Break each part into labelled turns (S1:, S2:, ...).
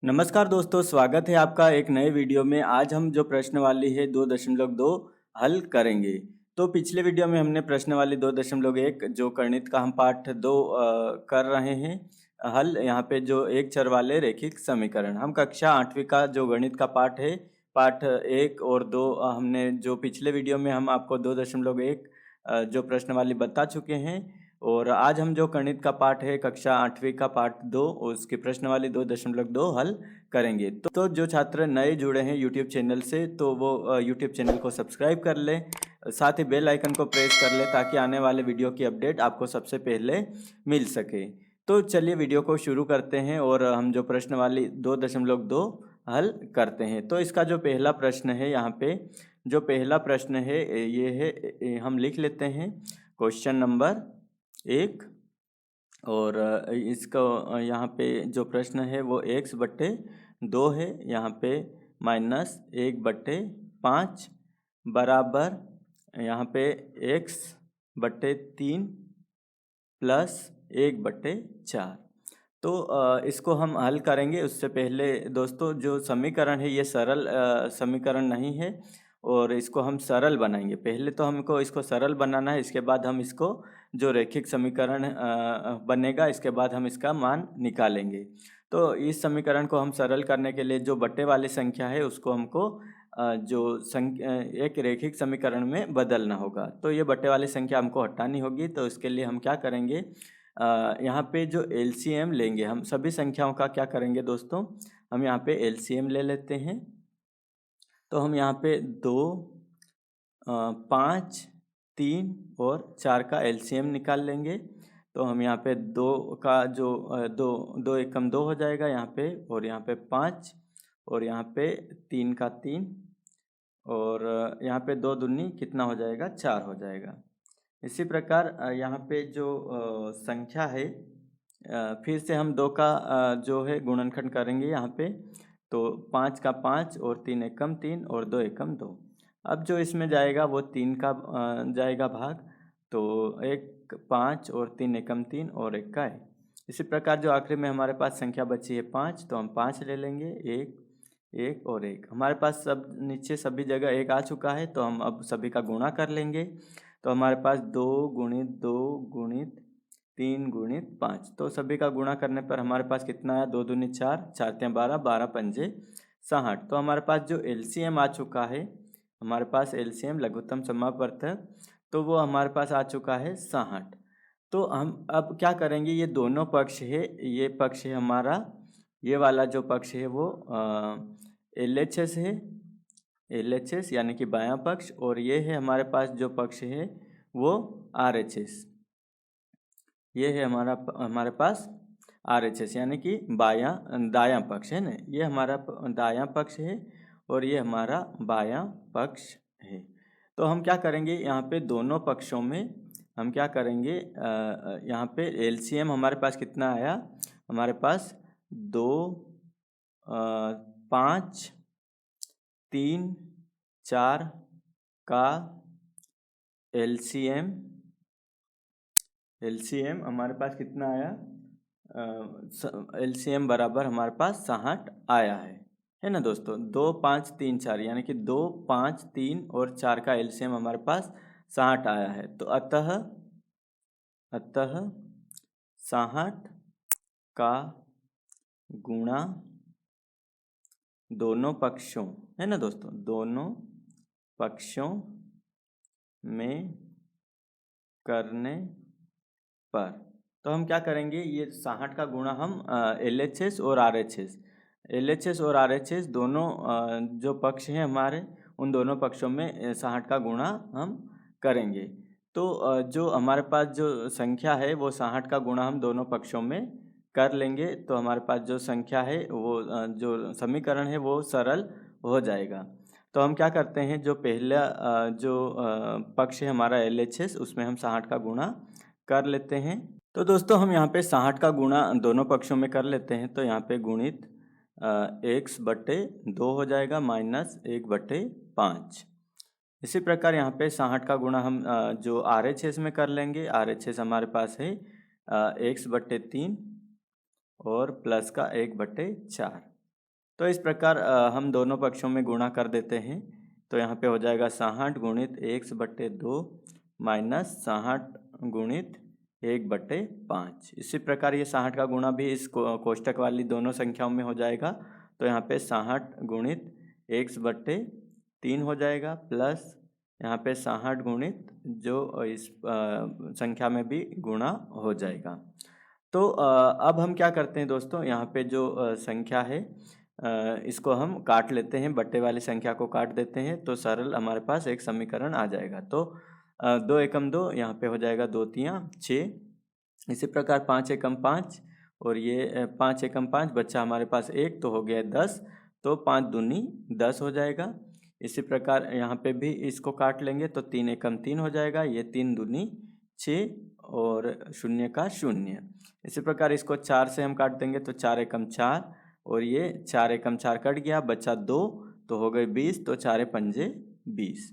S1: नमस्कार दोस्तों, स्वागत है आपका एक नए वीडियो में। आज हम जो प्रश्नवाली है 2.2 हल करेंगे। तो पिछले वीडियो में हमने प्रश्नवाली 2.1 जो गणित का हम पाठ 2 कर रहे हैं हल। यहाँ पे जो एक चर वाले रैखिक समीकरण, हम कक्षा 8वीं का जो गणित का पाठ है, पाठ 1 और 2 हमने जो पिछले वीडियो में हम आपको 2.1 जो प्रश्नवाली बता चुके हैं। और आज हम जो गणित का पाठ है कक्षा 8वीं का पाठ 2 उसकी प्रश्नवाली 2.2 हल करेंगे। तो जो छात्र नए जुड़े हैं यूट्यूब चैनल से तो वो यूट्यूब चैनल को सब्सक्राइब कर ले, साथ ही बेल आइकन को प्रेस कर ले ताकि आने वाले वीडियो की अपडेट आपको सबसे पहले मिल सके। तो चलिए वीडियो को शुरू करते हैं और हम जो प्रश्नवाली 2.2 हल करते हैं। तो इसका जो पहला प्रश्न है, यहाँ पे जो पहला प्रश्न है ये है, हम लिख लेते हैं क्वेश्चन नंबर 1। और इसको यहाँ पे जो प्रश्न है वो x/2 है, यहाँ पे -1/5 बराबर यहाँ पे x/3 प्लस 1/4। तो इसको हम हल करेंगे। उससे पहले दोस्तों जो समीकरण है ये सरल समीकरण नहीं है और इसको हम सरल बनाएंगे। पहले तो हमको इसको सरल बनाना है, इसके बाद हम इसको जो रैखिक समीकरण बनेगा इसके बाद हम इसका मान निकालेंगे। तो इस समीकरण को हम सरल करने के लिए जो बट्टे वाली संख्या है उसको हमको जो एक रैखिक समीकरण में बदलना होगा। तो ये बट्टे वाली संख्या हमको हटानी होगी। तो इसके लिए हम क्या करेंगे, यहाँ पे जो एलसीएम लेंगे, हम सभी संख्याओं का क्या करेंगे दोस्तों, हम यहाँ पे एलसीएम ले लेते हैं। तो हम यहाँ पे 2, 5, 3 और 4 का एलसीएम निकाल लेंगे। तो हम यहाँ पे 2 का जो 2 एकम 2 हो जाएगा यहाँ पे, और यहाँ पे 5 और यहाँ पे 3 का 3 और यहाँ पे 2 दूनी कितना हो जाएगा, 4 हो जाएगा। इसी प्रकार यहाँ पे जो संख्या है, फिर से हम 2 का जो है गुणनखंड करेंगे यहाँ पे। तो 5 का 5 और 3 एकम 3 और 2 एकम 2। अब जो इसमें जाएगा वो 3 का जाएगा भाग, तो 1 5 और 3 एकम 3 और 1 का 1। इसी प्रकार जो आखिरी में हमारे पास संख्या बची है 5, तो हम 5 ले लेंगे, 1 1 और 1। हमारे पास सब नीचे सभी जगह 1 आ चुका है, तो हम अब सभी का गुणा कर लेंगे। तो हमारे पास 2 गुणित 2 गुणित 3 गुणित 5, तो सभी का गुणा करने पर हमारे पास कितना आया, 2 दूनी 4, 4 तियां 12, 12 पंजे 60। तो हमारे पास जो एलसीएम आ चुका है, हमारे पास एलसीएम लघुत्तम समापवर्तक, तो वो हमारे पास आ चुका है 60। तो हम अब क्या करेंगे, ये दोनों पक्ष है, ये पक्ष है हमारा, ये वाला जो पक्ष है वो LHS है, LHS यानी कि बायां पक्ष, और ये है हमारे पास जो पक्ष है वो RHS, ये है हमारे पास RHS यानी कि दायां पक्ष है ना, ये हमारा दायां पक्ष है और ये हमारा बायां पक्ष है। तो हम क्या करेंगे, यहाँ पे दोनों पक्षों में हम क्या करेंगे, यहाँ पे एलसीएम हमारे पास कितना आया, हमारे पास 2 5 3 4 का एलसीएम हमारे पास कितना आया, एलसीएम बराबर हमारे पास 60 आया है ना दोस्तों। 2 5 3 4 यानी कि 2 5 3 और 4 का एलसीएम हमारे पास 60 आया है। तो अतः 60 का गुणा दोनों पक्षों, है ना दोस्तों, दोनों पक्षों में करने पर, तो हम क्या करेंगे, ये 60 का गुणा हम LHS और RHS दोनों जो पक्ष हैं हमारे, उन दोनों पक्षों में 60 का गुणा हम करेंगे। तो जो हमारे पास जो संख्या है वो 60 का गुणा हम दोनों पक्षों में कर लेंगे। तो हमारे पास जो संख्या है वो जो समीकरण है वो सरल हो जाएगा। तो हम क्या करते हैं, जो पहला जो पक्ष है हमारा LHS, उसमें हम 60 का गुणा कर लेते हैं। तो दोस्तों हम यहाँ पे 60 का गुणा दोनों पक्षों में कर लेते हैं। तो यहाँ पे गुणित x/2 हो जाएगा -1/5। इसी प्रकार यहाँ पे 60 का गुणा हम जो RHS में कर लेंगे। RHS हमारे पास है x/3 और प्लस का 1/4। तो इस प्रकार हम दोनों पक्षों में गुणा कर देते हैं। तो यहाँ पे हो जाएगा 60 गुणित 1/2 माइनस 60 गुणित 1/5। इसी प्रकार ये 60 का गुणा भी इस कोष्टक वाली दोनों संख्याओं में हो जाएगा। तो यहाँ पे 60 गुणित 1/3 हो जाएगा, प्लस यहाँ पे 60 गुणित जो इस संख्या में भी गुणा हो जाएगा। तो अब हम क्या करते हैं दोस्तों, यहाँ पे जो संख्या है इसको हम काट लेते हैं, बट्टे वाली संख्या को काट देते हैं, तो सरल हमारे पास एक समीकरण आ जाएगा। तो 2 एकम 2, यहाँ पे हो जाएगा 2 तियाँ 6। इसी प्रकार 5 एकम 5 और ये 5 एकम 5 बच्चा हमारे पास 1, तो हो गया 10। तो 5 दूनी 10 हो जाएगा। इसी प्रकार यहाँ पे भी इसको काट लेंगे तो 3 एकम 3 हो जाएगा, ये 3 दूनी 6 और 0 का 0। इसी प्रकार इसको 4 से हम काट देंगे तो 4 एकम 4 और ये 4 एकम 4 कट गया, बचा 2, तो हो गए 20। तो 4 पंजे 20।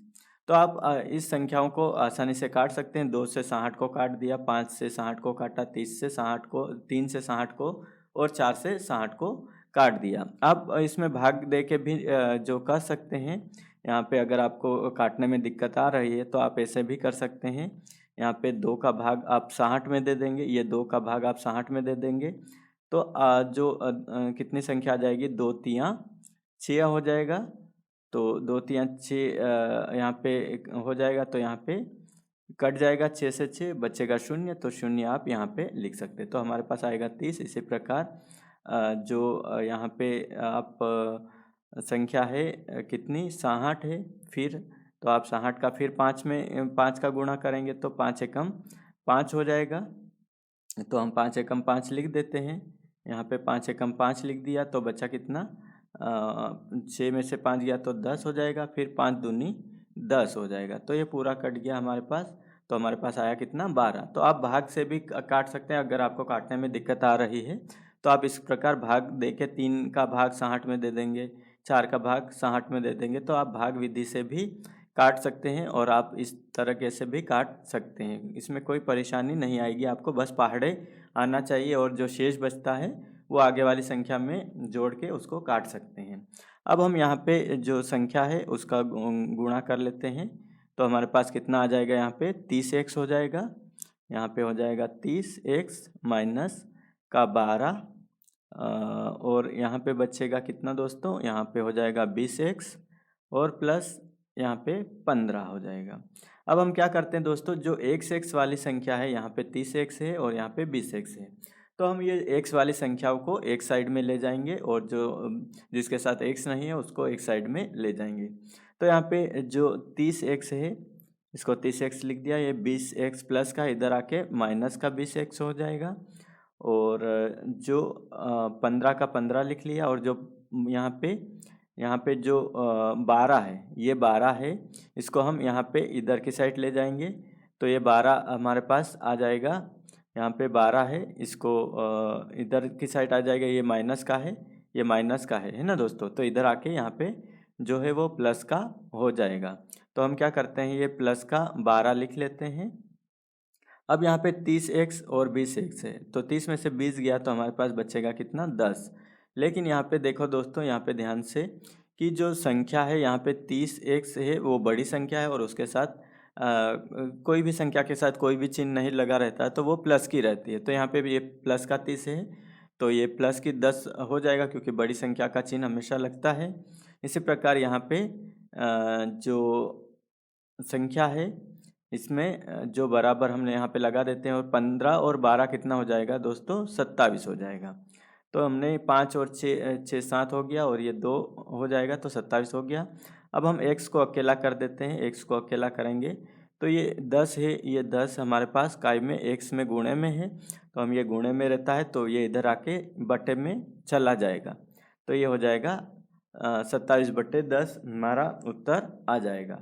S1: तो आप इस संख्याओं को आसानी से काट सकते हैं। 2 से 60 को काट दिया, 5 से 60 को काटा, 30 से 60 को, 3 से 60 को और 4 से 60 को काट दिया। आप इसमें भाग दे के भी जो कर सकते हैं, यहाँ पे अगर आपको काटने में दिक्कत आ रही है तो आप ऐसे भी कर सकते हैं। यहाँ पे 2 का भाग आप 60 में दे देंगे, ये 2 का भाग आप 60 में दे देंगे, तो कितनी संख्या आ जाएगी, 2 तियाँ 6 हो जाएगा। तो 2 तियाँ 6 यहाँ पे हो जाएगा, तो यहाँ पे कट जाएगा 6 से 6, बचेगा 0, तो 0 आप यहाँ पे लिख सकते हैं। तो हमारे पास आएगा 30। इसी प्रकार जो यहाँ पे आप संख्या है कितनी 60 है, फिर तो आप 60 का फिर 5 में 5 का गुणा करेंगे तो 5 एकम 5 हो जाएगा। तो हम 5 एकम 5 लिख देते हैं, यहाँ पे 5 एकम 5 लिख दिया, तो बचा कितना 6 में से 5 गया तो 10 हो जाएगा, फिर 5 दूनी 10 हो जाएगा। तो ये पूरा कट गया हमारे पास, तो हमारे पास आया कितना 12। तो आप भाग से भी काट सकते हैं, अगर आपको काटने में दिक्कत आ रही है तो आप इस प्रकार भाग दे के 3 का भाग 60 में दे देंगे, 4 का भाग 60 में दे देंगे, तो आप भाग विधि से भी काट सकते हैं और आप इस तरीके से भी काट सकते हैं। इसमें कोई परेशानी नहीं आएगी आपको, बस पहाड़े आना चाहिए और जो शेष बचता है वो आगे वाली संख्या में जोड़ के उसको काट सकते हैं। अब हम यहाँ पे जो संख्या है उसका गुणा कर लेते हैं, तो हमारे पास कितना आ जाएगा, यहाँ पे 30x हो जाएगा। यहाँ पे हो जाएगा 30x माइनस का 12 और यहाँ पे बचेगा कितना दोस्तों, यहाँ पे हो जाएगा 20x और प्लस यहाँ पे 15 हो जाएगा। अब हम क्या करते हैं दोस्तों, जो x वाली संख्या है यहाँ पे 30x है और यहाँ पे 20x है, तो हम ये x वाली संख्याओं को एक साइड में ले जाएंगे और जो जिसके साथ x नहीं है उसको एक साइड में ले जाएंगे। तो यहाँ पे जो 30x है इसको 30x लिख दिया, ये 20x प्लस का इधर आके माइनस का 20x हो जाएगा, और जो 15 का 15 लिख लिया, और जो यहाँ पे जो 12 है, ये 12 है, इसको हम यहाँ पे इधर की साइड ले जाएंगे, तो ये 12 हमारे पास आ जाएगा। यहाँ पे 12 है, इसको इधर की साइड आ जाएगा, ये माइनस का है, ये माइनस का है ना दोस्तों, तो इधर आके यहाँ पे जो है वो प्लस का हो जाएगा। तो हम क्या करते हैं, ये प्लस का 12 लिख लेते हैं। अब यहाँ पे 30x और 20x है, तो 30 में से 20 गया तो हमारे पास बचेगा कितना 10। लेकिन यहाँ पे देखो दोस्तों, यहाँ पे ध्यान से कि जो संख्या है यहाँ पे 30x है वो बड़ी संख्या है और उसके साथ कोई भी संख्या के साथ कोई भी चिन्ह नहीं लगा रहता है, तो वो प्लस की रहती है। तो यहाँ पे भी ये प्लस का 30 है, तो ये प्लस की 10 हो जाएगा क्योंकि बड़ी संख्या का चिन्ह हमेशा लगता है। इसी प्रकार यहाँ पे जो संख्या है इसमें जो बराबर हमने यहाँ पे लगा देते हैं, और 15 और 12 कितना हो जाएगा दोस्तों 27 हो जाएगा। तो हमने 5 और 6 7 हो गया और ये 2 हो जाएगा, तो 27 हो गया। अब हम x को अकेला कर देते हैं, x को अकेला करेंगे तो ये 10 है, ये 10 हमारे पास काय में x में गुणे में है, तो हम ये गुणे में रहता है तो ये इधर आके बटे में चला जाएगा, तो ये हो जाएगा 27/10 हमारा उत्तर आ जाएगा।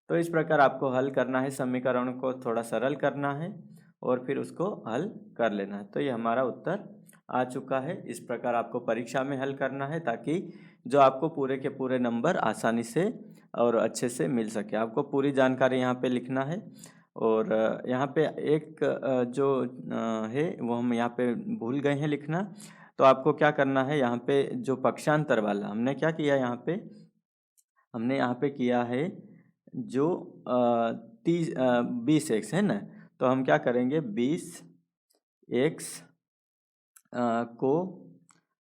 S1: तो इस प्रकार आपको हल करना है, समीकरण को थोड़ा सरल करना है और फिर उसको हल कर लेना है। तो ये हमारा उत्तर आ चुका है। इस प्रकार आपको परीक्षा में हल करना है ताकि जो आपको पूरे के पूरे नंबर आसानी से और अच्छे से मिल सके। आपको पूरी जानकारी यहाँ पे लिखना है, और यहाँ पे एक जो है वो हम यहाँ पे भूल गए हैं लिखना, तो आपको क्या करना है, यहाँ पे जो पक्षांतर वाला हमने क्या किया, यहाँ पे हमने यहाँ पे किया है जो 20x है ना, तो हम क्या करेंगे 20x को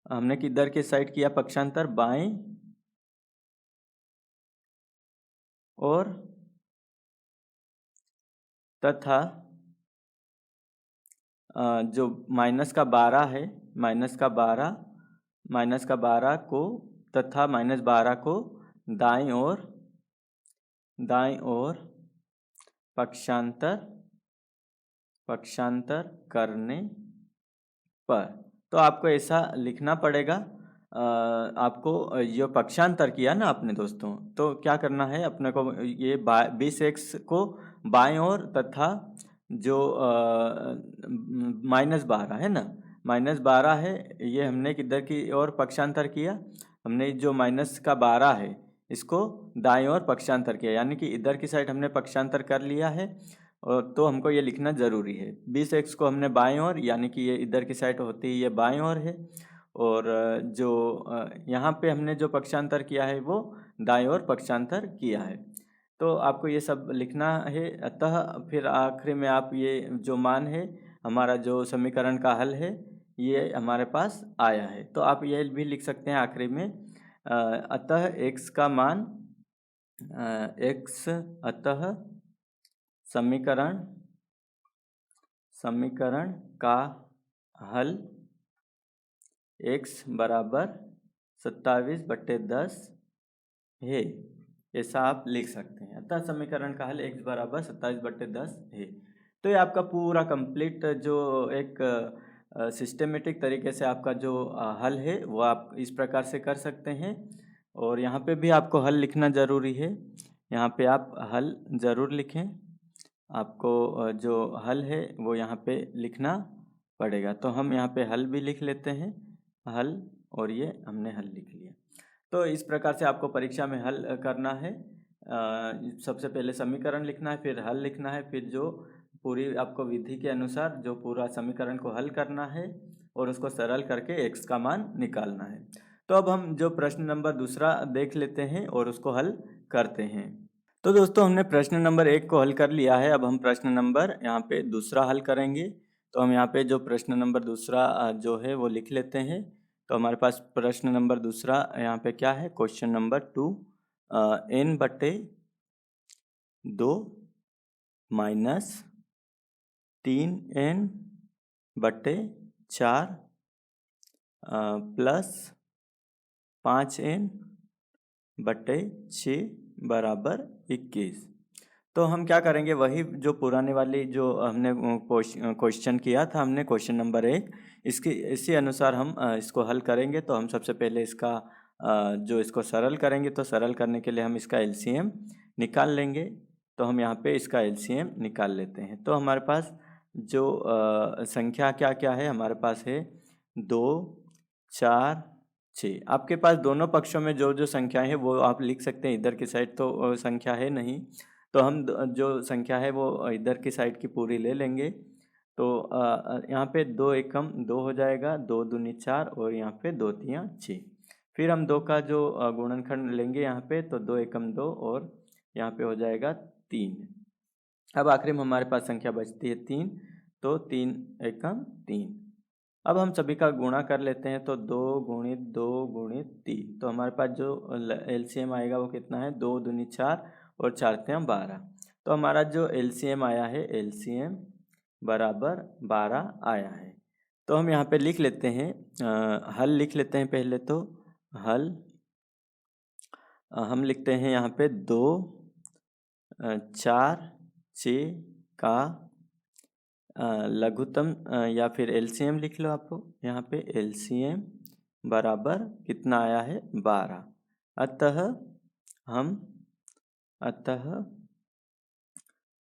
S1: हमने किधर के साइड किया पक्षांतर, बाएं और तथा जो -12 है, -12 को तथा -12 को दाईं ओर पक्षांतर करने पर। तो आपको ऐसा लिखना पड़ेगा। आपको ये पक्षांतर किया ना आपने दोस्तों, तो क्या करना है अपने को, ये 20x को बाएं ओर तथा जो -12 है ना, -12 है, ये हमने किधर की ओर पक्षांतर किया, हमने जो -12 है इसको दाएं ओर पक्षांतर किया, यानी कि इधर की साइड हमने पक्षांतर कर लिया है। और तो हमको ये लिखना ज़रूरी है, 20x को हमने बाएं ओर, यानी कि ये इधर की साइड होती है, ये बाएं ओर है, और जो यहाँ पे हमने जो पक्षांतर किया है वो दाएं ओर पक्षांतर किया है। तो आपको ये सब लिखना है। अतः फिर आखिरी में आप ये जो मान है, हमारा जो समीकरण का हल है, ये हमारे पास आया है। तो आप ये भी लिख सकते हैं आखिरी में, अतः x का मान x, अतः समीकरण का हल x बराबर 27/10 है, ऐसा आप लिख सकते हैं। अतः समीकरण का हल x बराबर 27/10 है। तो ये आपका पूरा कंप्लीट जो एक सिस्टमेटिक तरीके से आपका जो हल है वो आप इस प्रकार से कर सकते हैं। और यहाँ पे भी आपको हल लिखना ज़रूरी है, यहाँ पे आप हल ज़रूर लिखें। आपको जो हल है वो यहाँ पे लिखना पड़ेगा। तो हम यहाँ पे हल भी लिख लेते हैं, हल, और ये हमने हल लिख लिया। तो इस प्रकार से आपको परीक्षा में हल करना है। सबसे पहले समीकरण लिखना है, फिर हल लिखना है, फिर जो पूरी आपको विधि के अनुसार जो पूरा समीकरण को हल करना है और उसको सरल करके x का मान निकालना है। तो अब हम जो प्रश्न नंबर दूसरा देख लेते हैं और उसको हल करते हैं। तो दोस्तों हमने प्रश्न नंबर 1 को हल कर लिया है। अब हम प्रश्न नंबर यहाँ पे दूसरा हल करेंगे। तो हम यहाँ पे जो प्रश्न नंबर दूसरा जो है वो लिख लेते हैं। तो हमारे पास प्रश्न नंबर दूसरा यहाँ पे क्या है, question number 2, n/2 minus 3n/4 plus 5n/6 बराबर 21। तो हम क्या करेंगे, वही जो पुराने वाली जो हमने क्वेश्चन किया था, हमने क्वेश्चन नंबर 1, इसी अनुसार हम इसको हल करेंगे। तो हम सबसे पहले इसका जो इसको सरल करेंगे, तो सरल करने के लिए हम इसका एलसीएम निकाल लेंगे। तो हम यहाँ पे इसका एलसीएम निकाल लेते हैं। तो हमारे पास जो संख्या क्या क्या है, हमारे पास है 2, 4, 6। आपके पास दोनों पक्षों में जो जो संख्याएं हैं वो आप लिख सकते हैं। इधर की साइड तो संख्या है नहीं, तो हम जो संख्या है वो इधर की साइड की पूरी ले लेंगे। तो यहाँ पे 2 एकम 2 हो जाएगा, 2 दूनी 4, और यहाँ पे 2 तियाँ 6। फिर हम 2 का जो गुणनखंड लेंगे यहाँ पे, तो 2 एकम 2 और यहाँ पे हो जाएगा 3। अब आखिरी में हमारे पास संख्या बचती है 3, तो 3 एकम 3। अब हम सभी का गुणा कर लेते हैं, तो 2 गुणित 2 गुणित 3। तो हमारे पास जो एलसीएम आएगा वो कितना है, 2 दूनी 4 और 4 तियाँ 12। तो हमारा जो एलसीएम आया है, एलसीएम बराबर 12 आया है। तो हम यहाँ पे लिख लेते हैं, हल लिख लेते हैं पहले। तो हल हम लिखते हैं यहाँ पे 2, 4, 6 का लघुत्तम या फिर एलसीएम लिख लो आप। यहाँ पे एलसीएम बराबर कितना आया है, 12। अतः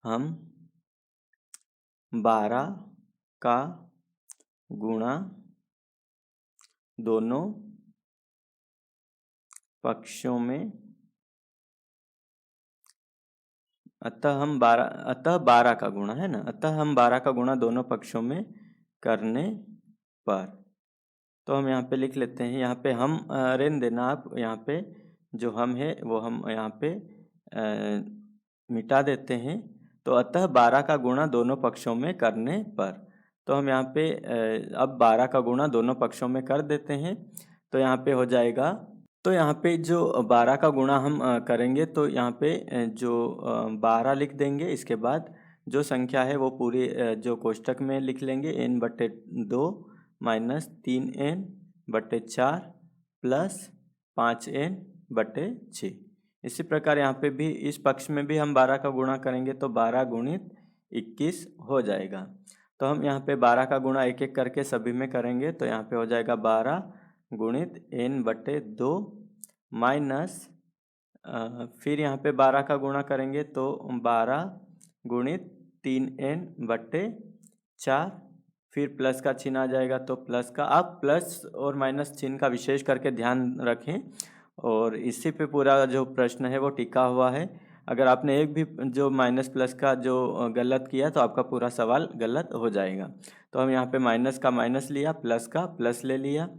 S1: हम 12 का गुणा दोनों पक्षों में, अतः 12 का गुणा है ना, अतः हम 12 का गुणा दोनों पक्षों में करने पर। तो हम यहाँ पे लिख लेते हैं, यहाँ पे हम रहने देना आप, यहाँ पे जो हम है वो हम यहाँ पे मिटा देते हैं। तो अतः 12 का गुणा दोनों पक्षों में करने पर, तो हम यहाँ पे अब 12 का गुणा दोनों पक्षों में कर देते हैं। तो यहाँ पे हो जाएगा, तो यहाँ पे जो 12 का गुणा हम करेंगे तो यहाँ पे जो 12 लिख देंगे, इसके बाद जो संख्या है वो पूरी जो कोष्टक में लिख लेंगे, n/2 minus 3n/4 plus 5n/6। इसी प्रकार यहाँ पे भी इस पक्ष में भी हम 12 का गुणा करेंगे तो 12 गुणित 21 हो जाएगा। तो हम यहाँ पे 12 का गुणा एक एक करके सभी में करेंगे, तो यहाँ पे हो जाएगा 12 गुणित n/2 माइनस फिर यहाँ पे 12 का गुणा करेंगे तो 12 गुणित 3n/4, फिर प्लस का चिन्ह आ जाएगा तो प्लस का, आप प्लस और माइनस चिन्ह का विशेष करके ध्यान रखें। और इसी पे पूरा जो प्रश्न है वो टिका हुआ है। अगर आपने एक भी जो माइनस प्लस का जो गलत किया तो आपका पूरा सवाल गलत हो जाएगा। तो हम यहाँ पे माइनस का माइनस लिया, प्लस का प्लस ले लिया,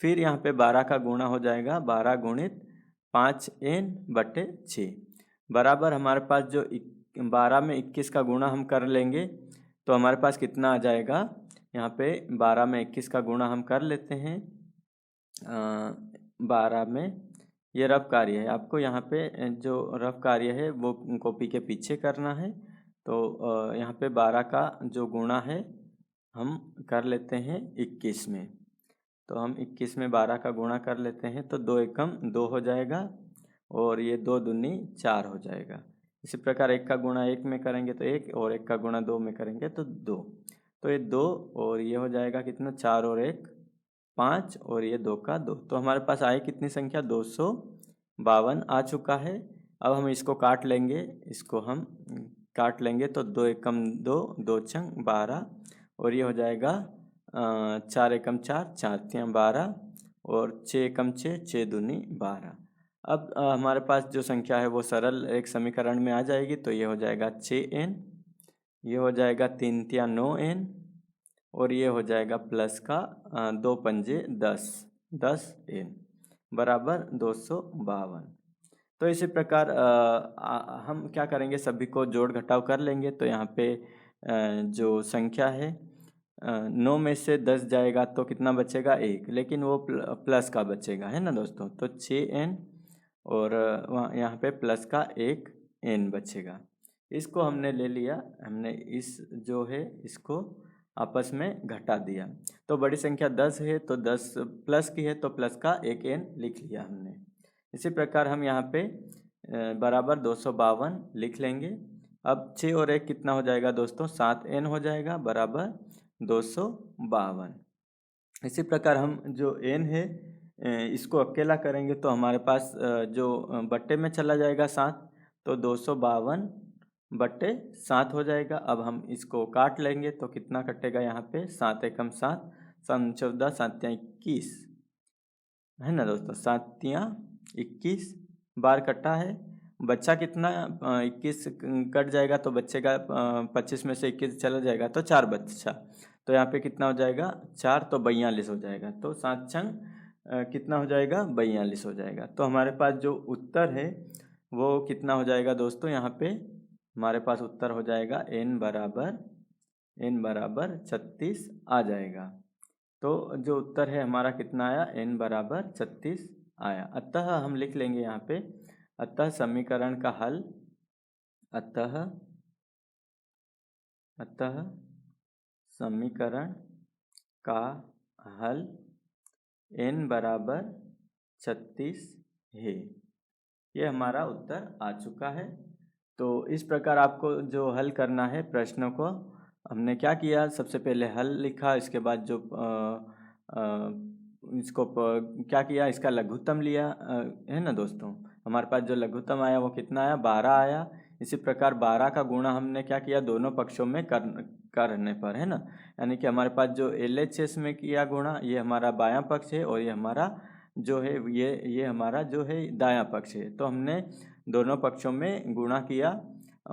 S1: फिर यहाँ पे 12 का गुणा हो जाएगा 12 गुणित 5n/6 बराबर हमारे पास जो 12 में 21 का गुणा हम कर लेंगे तो हमारे पास कितना आ जाएगा। यहाँ पे 12 में 21 का गुणा हम कर लेते हैं। 12 में ये रफ कार्य है, आपको यहाँ पे जो रफ कार्य है वो कॉपी के पीछे करना है। तो यहाँ पे 12 का जो गुणा है हम कर लेते हैं 21 में, तो हम 21 में 12 का गुणा कर लेते हैं तो 2 एकम 2 हो जाएगा और ये 2 दूनी 4 हो जाएगा। इसी प्रकार 1 का गुणा 1 में करेंगे तो 1, और 1 का गुणा 2 में करेंगे तो 2। तो ये 2 और ये हो जाएगा कितना, 4 और 1 5, और ये 2 का 2। तो हमारे पास आई कितनी संख्या, 252 आ चुका है। अब हम इसको काट लेंगे, इसको हम काट लेंगे तो 2 एकम 2, 2 छंग 12, और ये हो जाएगा 4 एकम 4, 4 तियाँ 12, और 6 एकम 6, 6 दूनी 12। अब हमारे पास जो संख्या है वो सरल एक समीकरण में आ जाएगी। तो ये हो जाएगा 6n, ये हो जाएगा 3 तियाँ 9n, और ये हो जाएगा प्लस का 2 पंजे 10, 10n बराबर 252। तो इसी प्रकार हम क्या करेंगे, सभी को जोड़ घटाव कर लेंगे। तो यहाँ पे जो संख्या है 9 में से 10 जाएगा तो कितना बचेगा, 1, लेकिन वो प्लस का बचेगा, है ना दोस्तों। तो 6n और वहाँ यहाँ पे प्लस का 1n बचेगा। इसको हमने ले लिया, हमने इस जो है इसको आपस में घटा दिया। तो बड़ी संख्या 10 है तो 10 प्लस की है तो प्लस का 1n लिख लिया हमने। इसी प्रकार हम यहाँ पे बराबर 252 लिख लेंगे। अब 6 और 1 कितना हो जाएगा दोस्तों, 7n हो जाएगा बराबर 252। इसी प्रकार हम जो n है इसको अकेला करेंगे तो हमारे पास जो बट्टे में चला जाएगा 7, तो 252/7 हो जाएगा। अब हम इसको काट लेंगे तो कितना कटेगा, यहाँ पे 7 एकम 7, 7 14, 7 तियाँ 21, है ना दोस्तों, 7 तियाँ 21 बार कटा है। बच्चा कितना, 21 कट जाएगा तो बचेगा 25 में से 21 चला जाएगा तो 4 बच्चा। तो यहाँ पे कितना हो जाएगा, 4, तो 42 हो जाएगा। तो 7 छंग कितना हो जाएगा, 42 हो जाएगा। तो हमारे पास जो उत्तर है वो कितना हो जाएगा दोस्तों, यहाँ पे हमारे पास उत्तर हो जाएगा n बराबर 36 आ जाएगा। तो जो उत्तर है हमारा कितना आया, n बराबर 36 आया। अतः हम लिख लेंगे यहाँ पे, अतः समीकरण का हल, अतः समीकरण का हल n बराबर 36 है। ये हमारा उत्तर आ चुका है। तो इस प्रकार आपको जो हल करना है प्रश्नों को, हमने क्या किया, सबसे पहले हल लिखा, इसके बाद जो इसको क्या किया, इसका लघुत्तम लिया, है ना दोस्तों। हमारे पास जो लघुत्तम आया वो कितना आया, 12 आया। इसी प्रकार 12 का गुणा हमने क्या किया, दोनों पक्षों में करने पर, है ना। यानी कि हमारे पास जो LHS में किया गुणा, ये हमारा बायां पक्ष है, और ये हमारा जो है ये हमारा जो है दायां पक्ष है। तो हमने दोनों पक्षों में गुणा किया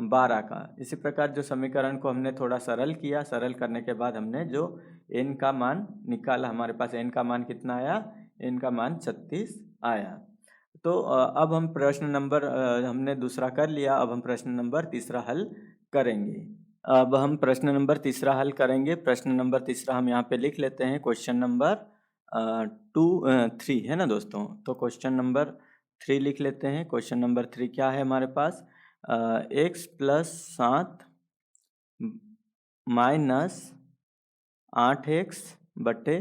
S1: 12 का। इसी प्रकार जो समीकरण को हमने थोड़ा सरल किया, सरल करने के बाद हमने जो n का मान निकाला, हमारे पास n का मान कितना आया, n का मान 36 आया। तो अब हम प्रश्न नंबर हमने दूसरा कर लिया, अब हम प्रश्न नंबर तीसरा हल करेंगे। अब हम प्रश्न नंबर तीसरा हल करेंगे। प्रश्न नंबर तीसरा हम यहाँ पे लिख लेते हैं, क्वेश्चन नंबर 3 है ना दोस्तों। तो क्वेश्चन नंबर 3 लिख लेते हैं। क्वेश्चन नंबर 3 क्या है हमारे पास, x + 7 - 8x बटे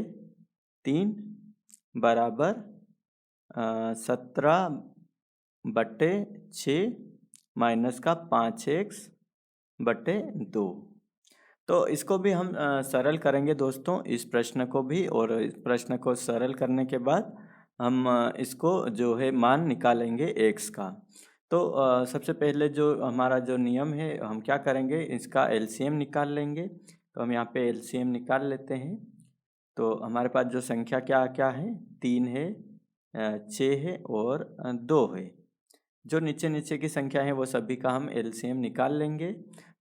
S1: 3 बराबर 17/6 माइनस का 5x बटे 2। तो इसको भी हम सरल करेंगे दोस्तों, इस प्रश्न को भी, और इस प्रश्न को सरल करने के बाद हम इसको जो है मान निकालेंगे x का। तो सबसे पहले जो हमारा जो नियम है, हम क्या करेंगे, इसका एलसीएम निकाल लेंगे। तो हम यहाँ पे एलसीएम निकाल लेते हैं। तो हमारे पास जो संख्या क्या क्या है, 3 है, 6 है और 2 है। जो नीचे नीचे की संख्या है वो सभी का हम एलसीएम निकाल लेंगे।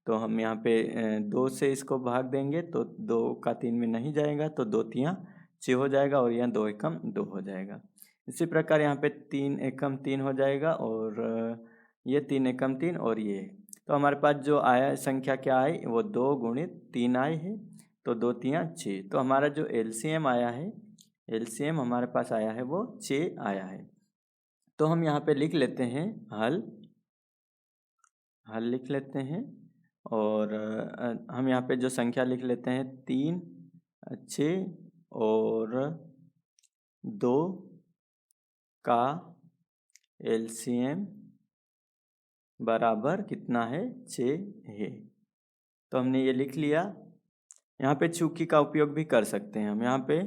S1: तो हम यहाँ पे 2 से इसको भाग देंगे, तो 2 का 3 में नहीं जाएगा, तो 2 तियाँ 6 हो जाएगा, और यहाँ 2 एकम 2 हो जाएगा। इसी प्रकार यहाँ पे 3 एकम 3 हो जाएगा, और ये 3 एकम 3 और ये। तो हमारे पास जो आया संख्या क्या आई, वो 2 × 3 आई है, तो 2 तियाँ 6। तो हमारा जो एलसीएम आया है, एलसीएम हमारे पास आया है वो 6 आया है। तो हम यहाँ पे लिख लेते हैं हल लिख लेते हैं, और हम यहाँ पे जो संख्या लिख लेते हैं 3, 6 और 2 का एलसीएम बराबर कितना है, 6 है। तो हमने ये लिख लिया। यहाँ पे चूंकि का उपयोग भी कर सकते हैं हम। यहाँ पे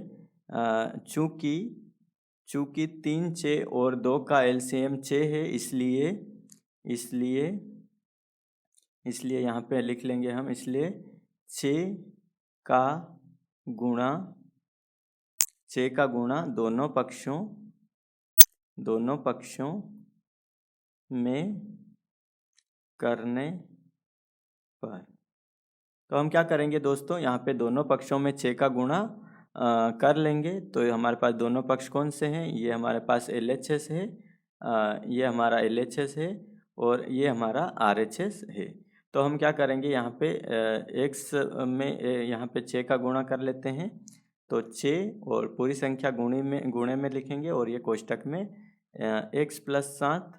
S1: चूंकि 3, 6 और 2 का एलसीएम 6 है, इसलिए यहाँ पे लिख लेंगे हम, इसलिए 6 का गुणा दोनों पक्षों में करने पर। तो हम क्या करेंगे दोस्तों, यहाँ पे दोनों पक्षों में 6 का गुणा कर लेंगे। तो हमारे पास दोनों पक्ष कौन से हैं, ये हमारे पास LHS है, ये हमारा LHS है, और ये हमारा RHS है। तो हम क्या करेंगे, यहाँ पे x में यहाँ पे 6 का गुणा कर लेते हैं। तो 6 और पूरी संख्या गुणे में लिखेंगे, और ये कोष्टक में x + 7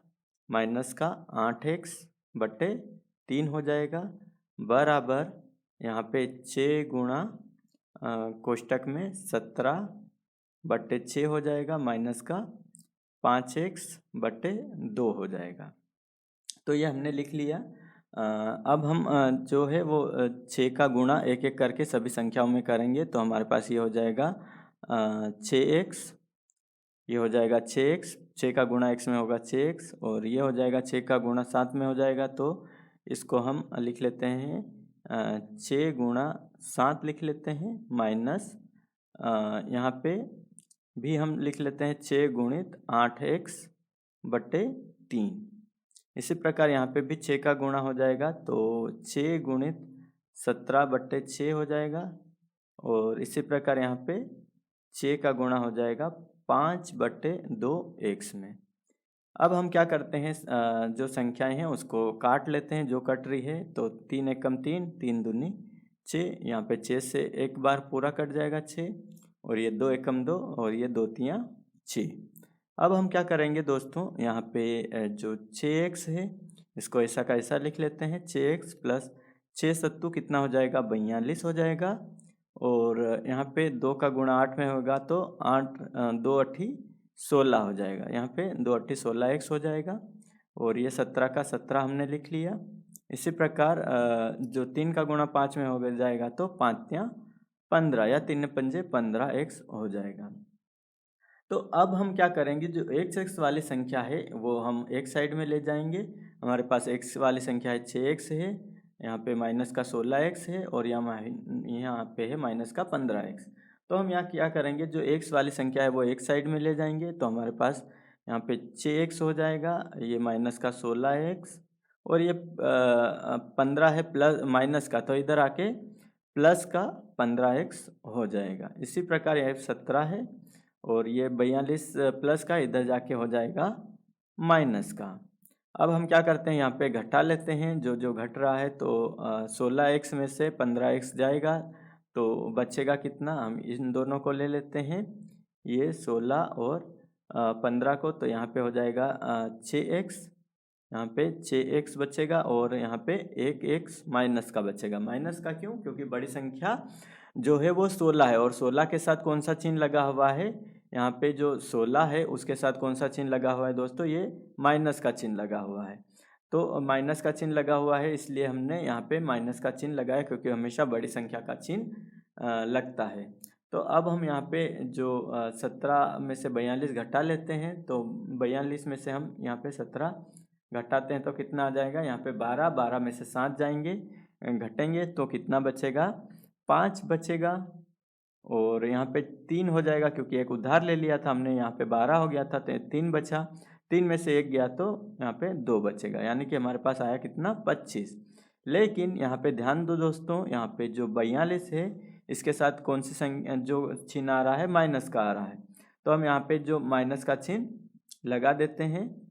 S1: माइनस का 8x बटे 3 हो जाएगा, बराबर यहाँ पे 6 गुणा कोष्टक में 17/6 हो जाएगा, माइनस का 5x बटे 2 हो जाएगा। तो ये हमने लिख लिया। अब हम जो है वो 6 का गुणा एक एक करके सभी संख्याओं में करेंगे। तो हमारे पास ये हो जाएगा 6x, ये हो जाएगा 6x, 6 का गुणा x में होगा 6x, और ये हो जाएगा 6 का गुणा 7 में हो जाएगा। तो इसको हम लिख लेते हैं 6 गुणा 7 लिख लेते हैं, माइनस यहाँ पे भी हम लिख लेते हैं 6 गुणित 8x बटे 3। इसी प्रकार यहाँ पे भी 6 का गुणा हो जाएगा, तो 6 गुणित 17/6 हो जाएगा, और इसी प्रकार यहाँ पे 6 का गुणा हो जाएगा 5/2x में। अब हम क्या करते हैं, जो संख्याएं हैं उसको काट लेते हैं जो कट रही है। तो 3 एकम 3, 3 दूनी 6, यहाँ पे 6 से एक बार पूरा कट जाएगा 6, और ये 2 एकम 2, और ये 2 तियाँ 6। अब हम क्या करेंगे दोस्तों, यहाँ पे जो 6x है इसको ऐसा का ऐसा लिख लेते हैं। 6x + 6 सत्तू कितना हो जाएगा, 42 हो जाएगा, और यहाँ पे 2 का गुणा 8 में होगा, तो 8 2 8 16 हो जाएगा। यहाँ पे 2 8 16x हो जाएगा, और ये 17 का 17 हमने लिख लिया। इसी प्रकार जो 3 का गुणा 5 में हो जाएगा, तो 5 तियाँ 15 या 3 पंजे 15x हो जाएगा। तो अब हम क्या करेंगे, जो x वाली संख्या है वो हम एक साइड में ले जाएंगे। हमारे पास x वाली संख्या है 6x है, यहाँ पे माइनस का 16x है, और यहाँ पे है माइनस का 15x। तो हम यहाँ क्या करेंगे, जो x वाली संख्या है वो एक साइड में ले जाएंगे। तो हमारे पास यहाँ पे 6x हो जाएगा, ये माइनस का 16x, और ये 15 है प्लस माइनस का, तो इधर आके प्लस का 15x हो जाएगा। इसी प्रकार यह 17 है और ये 42 प्लस का इधर जाके हो जाएगा माइनस का। अब हम क्या करते हैं, यहाँ पे घटा लेते हैं जो जो घट रहा है। तो 16x में से 15x जाएगा तो बचेगा कितना, हम इन दोनों को ले लेते हैं, ये 16 और 15 को, तो यहाँ पे हो जाएगा 6x, यहाँ पे 6x बचेगा और यहाँ पे 1x माइनस का बचेगा। माइनस का क्यों, क्योंकि बड़ी संख्या जो है वो 16 है और 16 के साथ कौन सा चिन्ह लगा हुआ है, यहाँ पे जो 16 है उसके साथ कौन सा चिन्ह लगा हुआ है दोस्तों, ये माइनस का चिन्ह लगा हुआ है। तो माइनस का चिन्ह लगा हुआ है इसलिए हमने यहाँ पे माइनस का चिन्ह लगाया, क्योंकि हमेशा बड़ी संख्या का चिन्ह लगता है। तो अब हम यहाँ पे जो 17 में से 42 घटा लेते हैं, तो 42 में से हम यहाँ पे 17 घटाते हैं तो कितना आ जाएगा, यहाँ पे 12, 12 में से 7 जाएंगे, घटेंगे तो कितना बचेगा, 5 बचेगा। और यहाँ पे 3 हो जाएगा क्योंकि एक उधार ले लिया था हमने, यहाँ पे 12 हो गया था तो 3 बचा, 3 में से 1 गया तो यहाँ पे 2 बचेगा, यानी कि हमारे पास आया कितना, 25। लेकिन यहाँ पे ध्यान दो दोस्तों, यहाँ पे जो 42 है इसके साथ कौन सी संख्या जो चिन्ह आ रहा है, माइनस का आ रहा है। तो हम यहाँ पे जो माइनस का चिन्ह लगा देते हैं।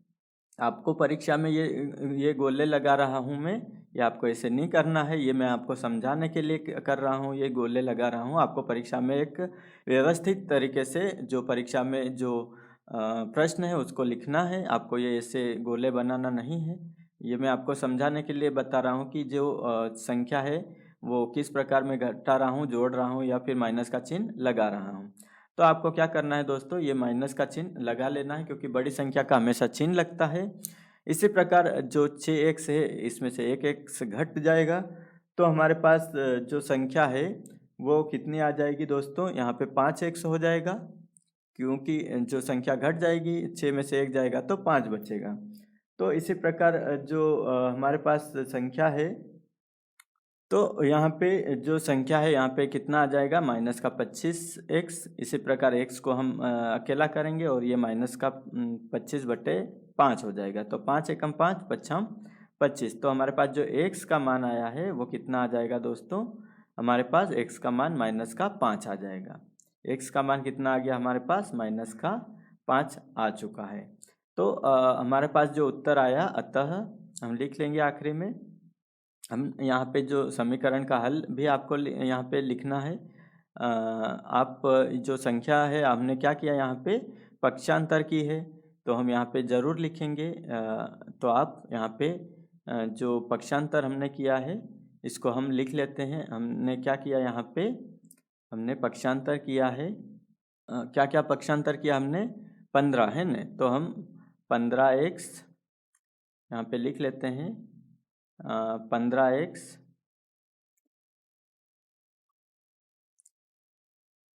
S1: आपको परीक्षा में ये गोले लगा रहा हूँ मैं, ये आपको ऐसे नहीं करना है, ये मैं आपको समझाने के लिए कर रहा हूँ, ये गोले लगा रहा हूँ। आपको परीक्षा में एक व्यवस्थित तरीके से जो परीक्षा में जो प्रश्न है उसको लिखना है, आपको ये ऐसे गोले बनाना नहीं है। ये मैं आपको समझाने के लिए बता रहा हूँ कि जो संख्या है वो किस प्रकार मैं घटा रहा हूँ, जोड़ रहा हूँ या फिर माइनस का चिन्ह लगा रहा हूँ। तो आपको क्या करना है दोस्तों, ये माइनस का चिन्ह लगा लेना है, क्योंकि बड़ी संख्या का हमेशा चिन्ह लगता है। इसी प्रकार जो 6x है इसमें से 1x घट जाएगा तो हमारे पास जो संख्या है वो कितनी आ जाएगी दोस्तों, यहाँ पे 5x हो जाएगा, क्योंकि जो संख्या घट जाएगी 6 में से 1 जाएगा तो 5 बचेगा। तो इसी प्रकार जो हमारे पास संख्या है, तो यहाँ पे जो संख्या है यहाँ पे कितना आ जाएगा, माइनस का 25x। इसी प्रकार x को हम अकेला करेंगे और ये माइनस का 25/5 हो जाएगा। तो 5 एकम 5, 5 25। तो हमारे पास जो x का मान आया है वो कितना आ जाएगा दोस्तों, हमारे पास x का मान माइनस का 5 आ जाएगा। x का मान कितना आ गया हमारे पास, माइनस का 5 आ चुका है। तो हमारे पास जो उत्तर आया, अतः हम लिख लेंगे आखिरी में। हम यहाँ पे जो समीकरण का हल भी आपको यहाँ पे लिखना है। आप जो संख्या है हमने क्या किया, यहाँ पे पक्षांतर की है तो हम यहाँ पे ज़रूर लिखेंगे। तो आप यहाँ पे जो पक्षांतर हमने किया है इसको हम लिख लेते हैं। हमने क्या किया, यहाँ पे हमने पक्षांतर किया है, क्या क्या पक्षांतर किया हमने, 15 है न, तो हम 15x यहाँ पे लिख लेते हैं। 15x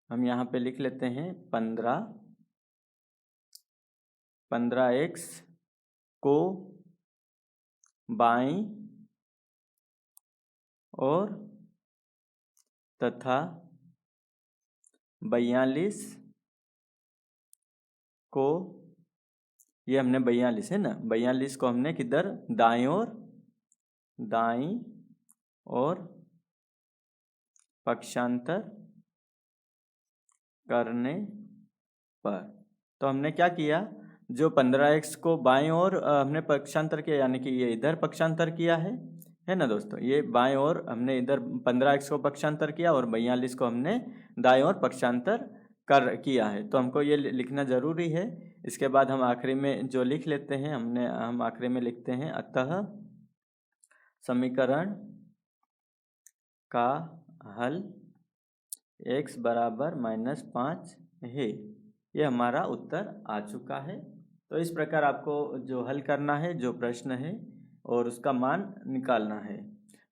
S1: हम यहाँ पे लिख लेते हैं 15x को बाईं और तथा 42 को, ये हमने 42 है ना, 42 को हमने किधर, दाईं और पक्षांतर करने पर। तो हमने क्या किया, जो 15x को बाईं ओर हमने पक्षांतर किया, यानी कि ये इधर पक्षांतर किया है ना दोस्तों, ये बाईं ओर हमने इधर 15x को पक्षांतर किया और 42 को हमने दाईं ओर पक्षांतर किया है। तो हमको ये लिखना ज़रूरी है। इसके बाद हम आखिरी में जो लिख लेते हैं, हम आखिरी में लिखते हैं, अतः समीकरण का हल x बराबर -5 है। ये हमारा उत्तर आ चुका है। तो इस प्रकार आपको जो हल करना है, जो प्रश्न है और उसका मान निकालना है।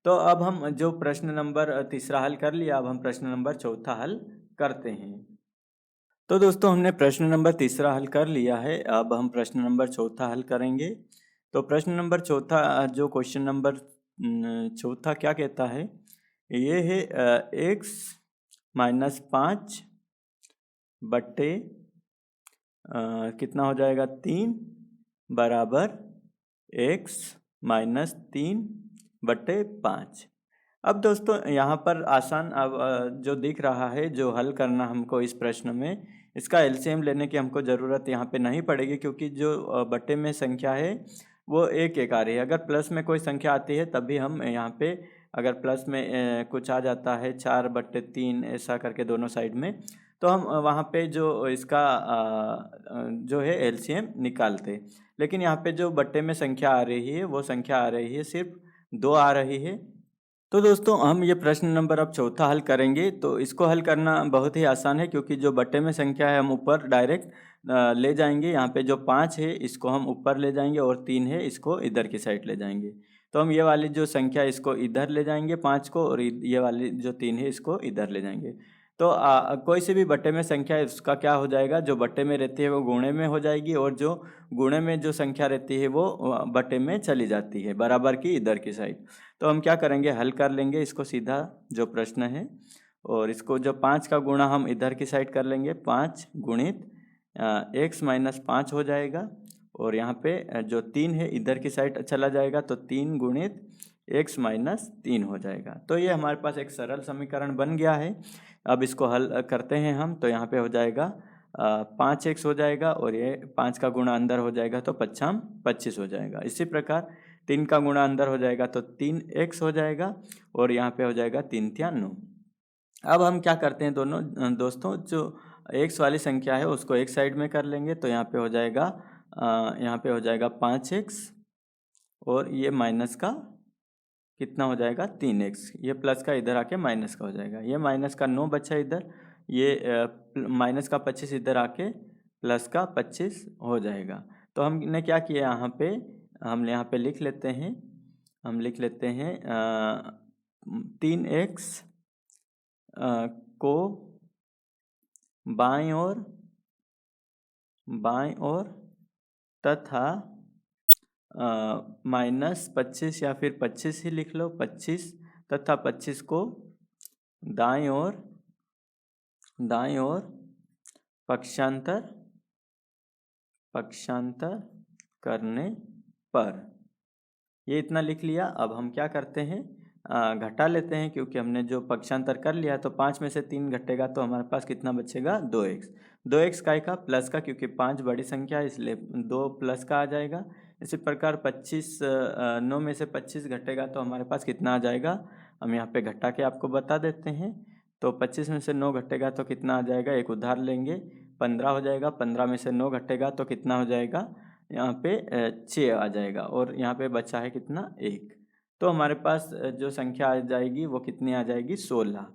S1: तो अब हम जो प्रश्न नंबर तीसरा हल कर लिया, अब हम प्रश्न नंबर चौथा हल करते हैं। तो दोस्तों हमने प्रश्न नंबर तीसरा हल कर लिया है, अब हम प्रश्न नंबर चौथा हल करेंगे। तो प्रश्न नंबर चौथा, जो क्वेश्चन नंबर चौथा क्या कहता है, ये है x -5 बट्टे कितना हो जाएगा, 3 बराबर x -3/5। अब दोस्तों यहाँ पर आसान अब जो दिख रहा है, जो हल करना हमको इस प्रश्न में, इसका एलसीएम लेने की हमको ज़रूरत यहाँ पे नहीं पड़ेगी, क्योंकि जो बट्टे में संख्या है वो एक एक आ रही है। अगर प्लस में कोई संख्या आती है तब भी हम यहाँ पे, अगर प्लस में कुछ आ जाता है 4/3 ऐसा करके दोनों साइड में, तो हम वहाँ पे जो इसका जो है एलसीएम निकालते। लेकिन यहाँ पे जो बट्टे में संख्या आ रही है वो संख्या आ रही है सिर्फ 2 आ रही है। तो दोस्तों हम ये प्रश्न नंबर अब चौथा हल करेंगे। तो इसको हल करना बहुत ही आसान है, क्योंकि जो बट्टे में संख्या है हम ऊपर डायरेक्ट ले जाएंगे। यहाँ पे जो 5 है इसको हम ऊपर ले जाएंगे और 3 है इसको इधर की साइड ले जाएंगे। तो हम ये वाली जो संख्या इसको इधर ले जाएंगे 5 को, और ये वाली जो 3 है इसको इधर ले जाएंगे। तो कोई से भी बट्टे में संख्या है उसका क्या हो जाएगा, जो बट्टे में रहती है वो गुणे में हो जाएगी, और जो गुणे में जो संख्या रहती है वो बट्टे में चली जाती है, बराबर की इधर की साइड। तो हम क्या करेंगे, हल कर लेंगे इसको सीधा जो प्रश्न है, और इसको जो 5 का गुणा हम इधर की साइड कर लेंगे, 5 गुणित x माइनस 5 हो जाएगा, और यहाँ पे जो 3 है इधर की साइड चला जाएगा, तो 3 गुणित x माइनस 3 हो जाएगा। तो ये हमारे पास एक सरल समीकरण बन गया है। अब इसको हल करते हैं हम, तो यहाँ पे हो जाएगा 5x हो जाएगा, और ये 5 का गुणा अंदर हो जाएगा तो 5 25 हो जाएगा। इसी प्रकार 3 का गुणा अंदर हो जाएगा तो 3x हो जाएगा, और यहाँ पे हो जाएगा 3 3 9। अब हम क्या करते हैं दोनों दोस्तों, जो x वाली संख्या है उसको एक साइड में कर लेंगे, तो यहाँ पे हो जाएगा 5x, और ये माइनस का कितना हो जाएगा 3x, ये प्लस का इधर आके माइनस का हो जाएगा। ये माइनस का 9 बचा इधर, ये माइनस का 25 इधर आके प्लस का 25 हो जाएगा। तो हमने क्या किया, यहाँ पे हम यहाँ पे लिख लेते हैं, 3x को बाईं ओर तथा -25 या फिर 25 ही लिख लो, 25 तथा 25 को दाईं ओर पक्षांतर करने पर, ये इतना लिख लिया। अब हम क्या करते हैं, घटा लेते हैं, क्योंकि हमने जो पक्षांतर कर लिया तो 5 में से 3 घटेगा तो हमारे पास कितना बचेगा 2x का प्लस का, क्योंकि 5 बड़ी संख्या है इसलिए 2 प्लस का आ जाएगा। इसी प्रकार 25 9 में से 25 घटेगा तो हमारे पास कितना आ जाएगा, हम यहाँ पे घटा के आपको बता देते हैं। तो 25 में से 9 घटेगा तो कितना आ जाएगा, एक उधार लेंगे, 15 हो जाएगा। 15 में से 9 घटेगा तो कितना हो जाएगा, यहाँ पे 6 आ जाएगा, और यहाँ पे बचा है कितना 1। तो हमारे पास जो संख्या आ जाएगी वो कितनी आ जाएगी 16।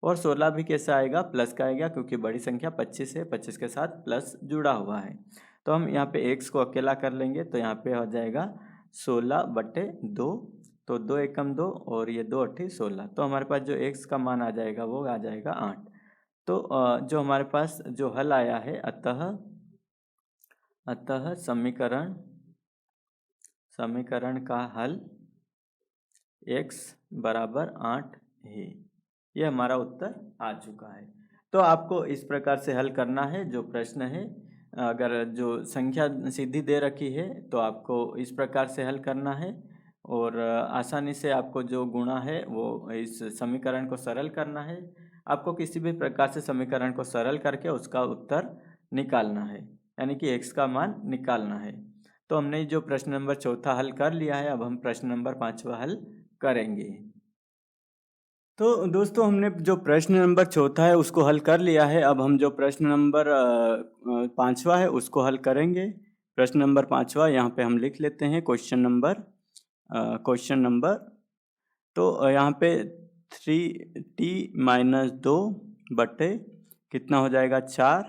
S1: और 16 भी कैसे आएगा, प्लस का आएगा, क्योंकि बड़ी संख्या 25 है, 25 के साथ प्लस जुड़ा हुआ है। तो हम यहाँ पे x को अकेला कर लेंगे, तो यहाँ पे हो जाएगा 16/2, तो 2 एकम 2 और ये 2 अट्ठी 16। तो हमारे पास जो x का मान आ जाएगा वो आ जाएगा 8। तो जो हमारे पास जो हल आया है, अतः समीकरण का हल x बराबर 8 है। ये हमारा उत्तर आ चुका है। तो आपको इस प्रकार से हल करना है जो प्रश्न है। अगर जो संख्या सीधी दे रखी है तो आपको इस प्रकार से हल करना है, और आसानी से आपको जो गुणा है वो इस समीकरण को सरल करना है। आपको किसी भी प्रकार से समीकरण को सरल करके उसका उत्तर निकालना है, यानी कि x का मान निकालना है। तो हमने जो प्रश्न नंबर चौथा हल कर लिया है, अब हम प्रश्न नंबर 5वां हल करेंगे। तो दोस्तों हमने जो प्रश्न नंबर चौथा है उसको हल कर लिया है। अब हम जो प्रश्न नंबर 5वां है उसको हल करेंगे। प्रश्न नंबर 5वां यहाँ पे हम लिख लेते हैं, क्वेश्चन नंबर। तो यहाँ पे 3t-2 बटे कितना हो जाएगा 4,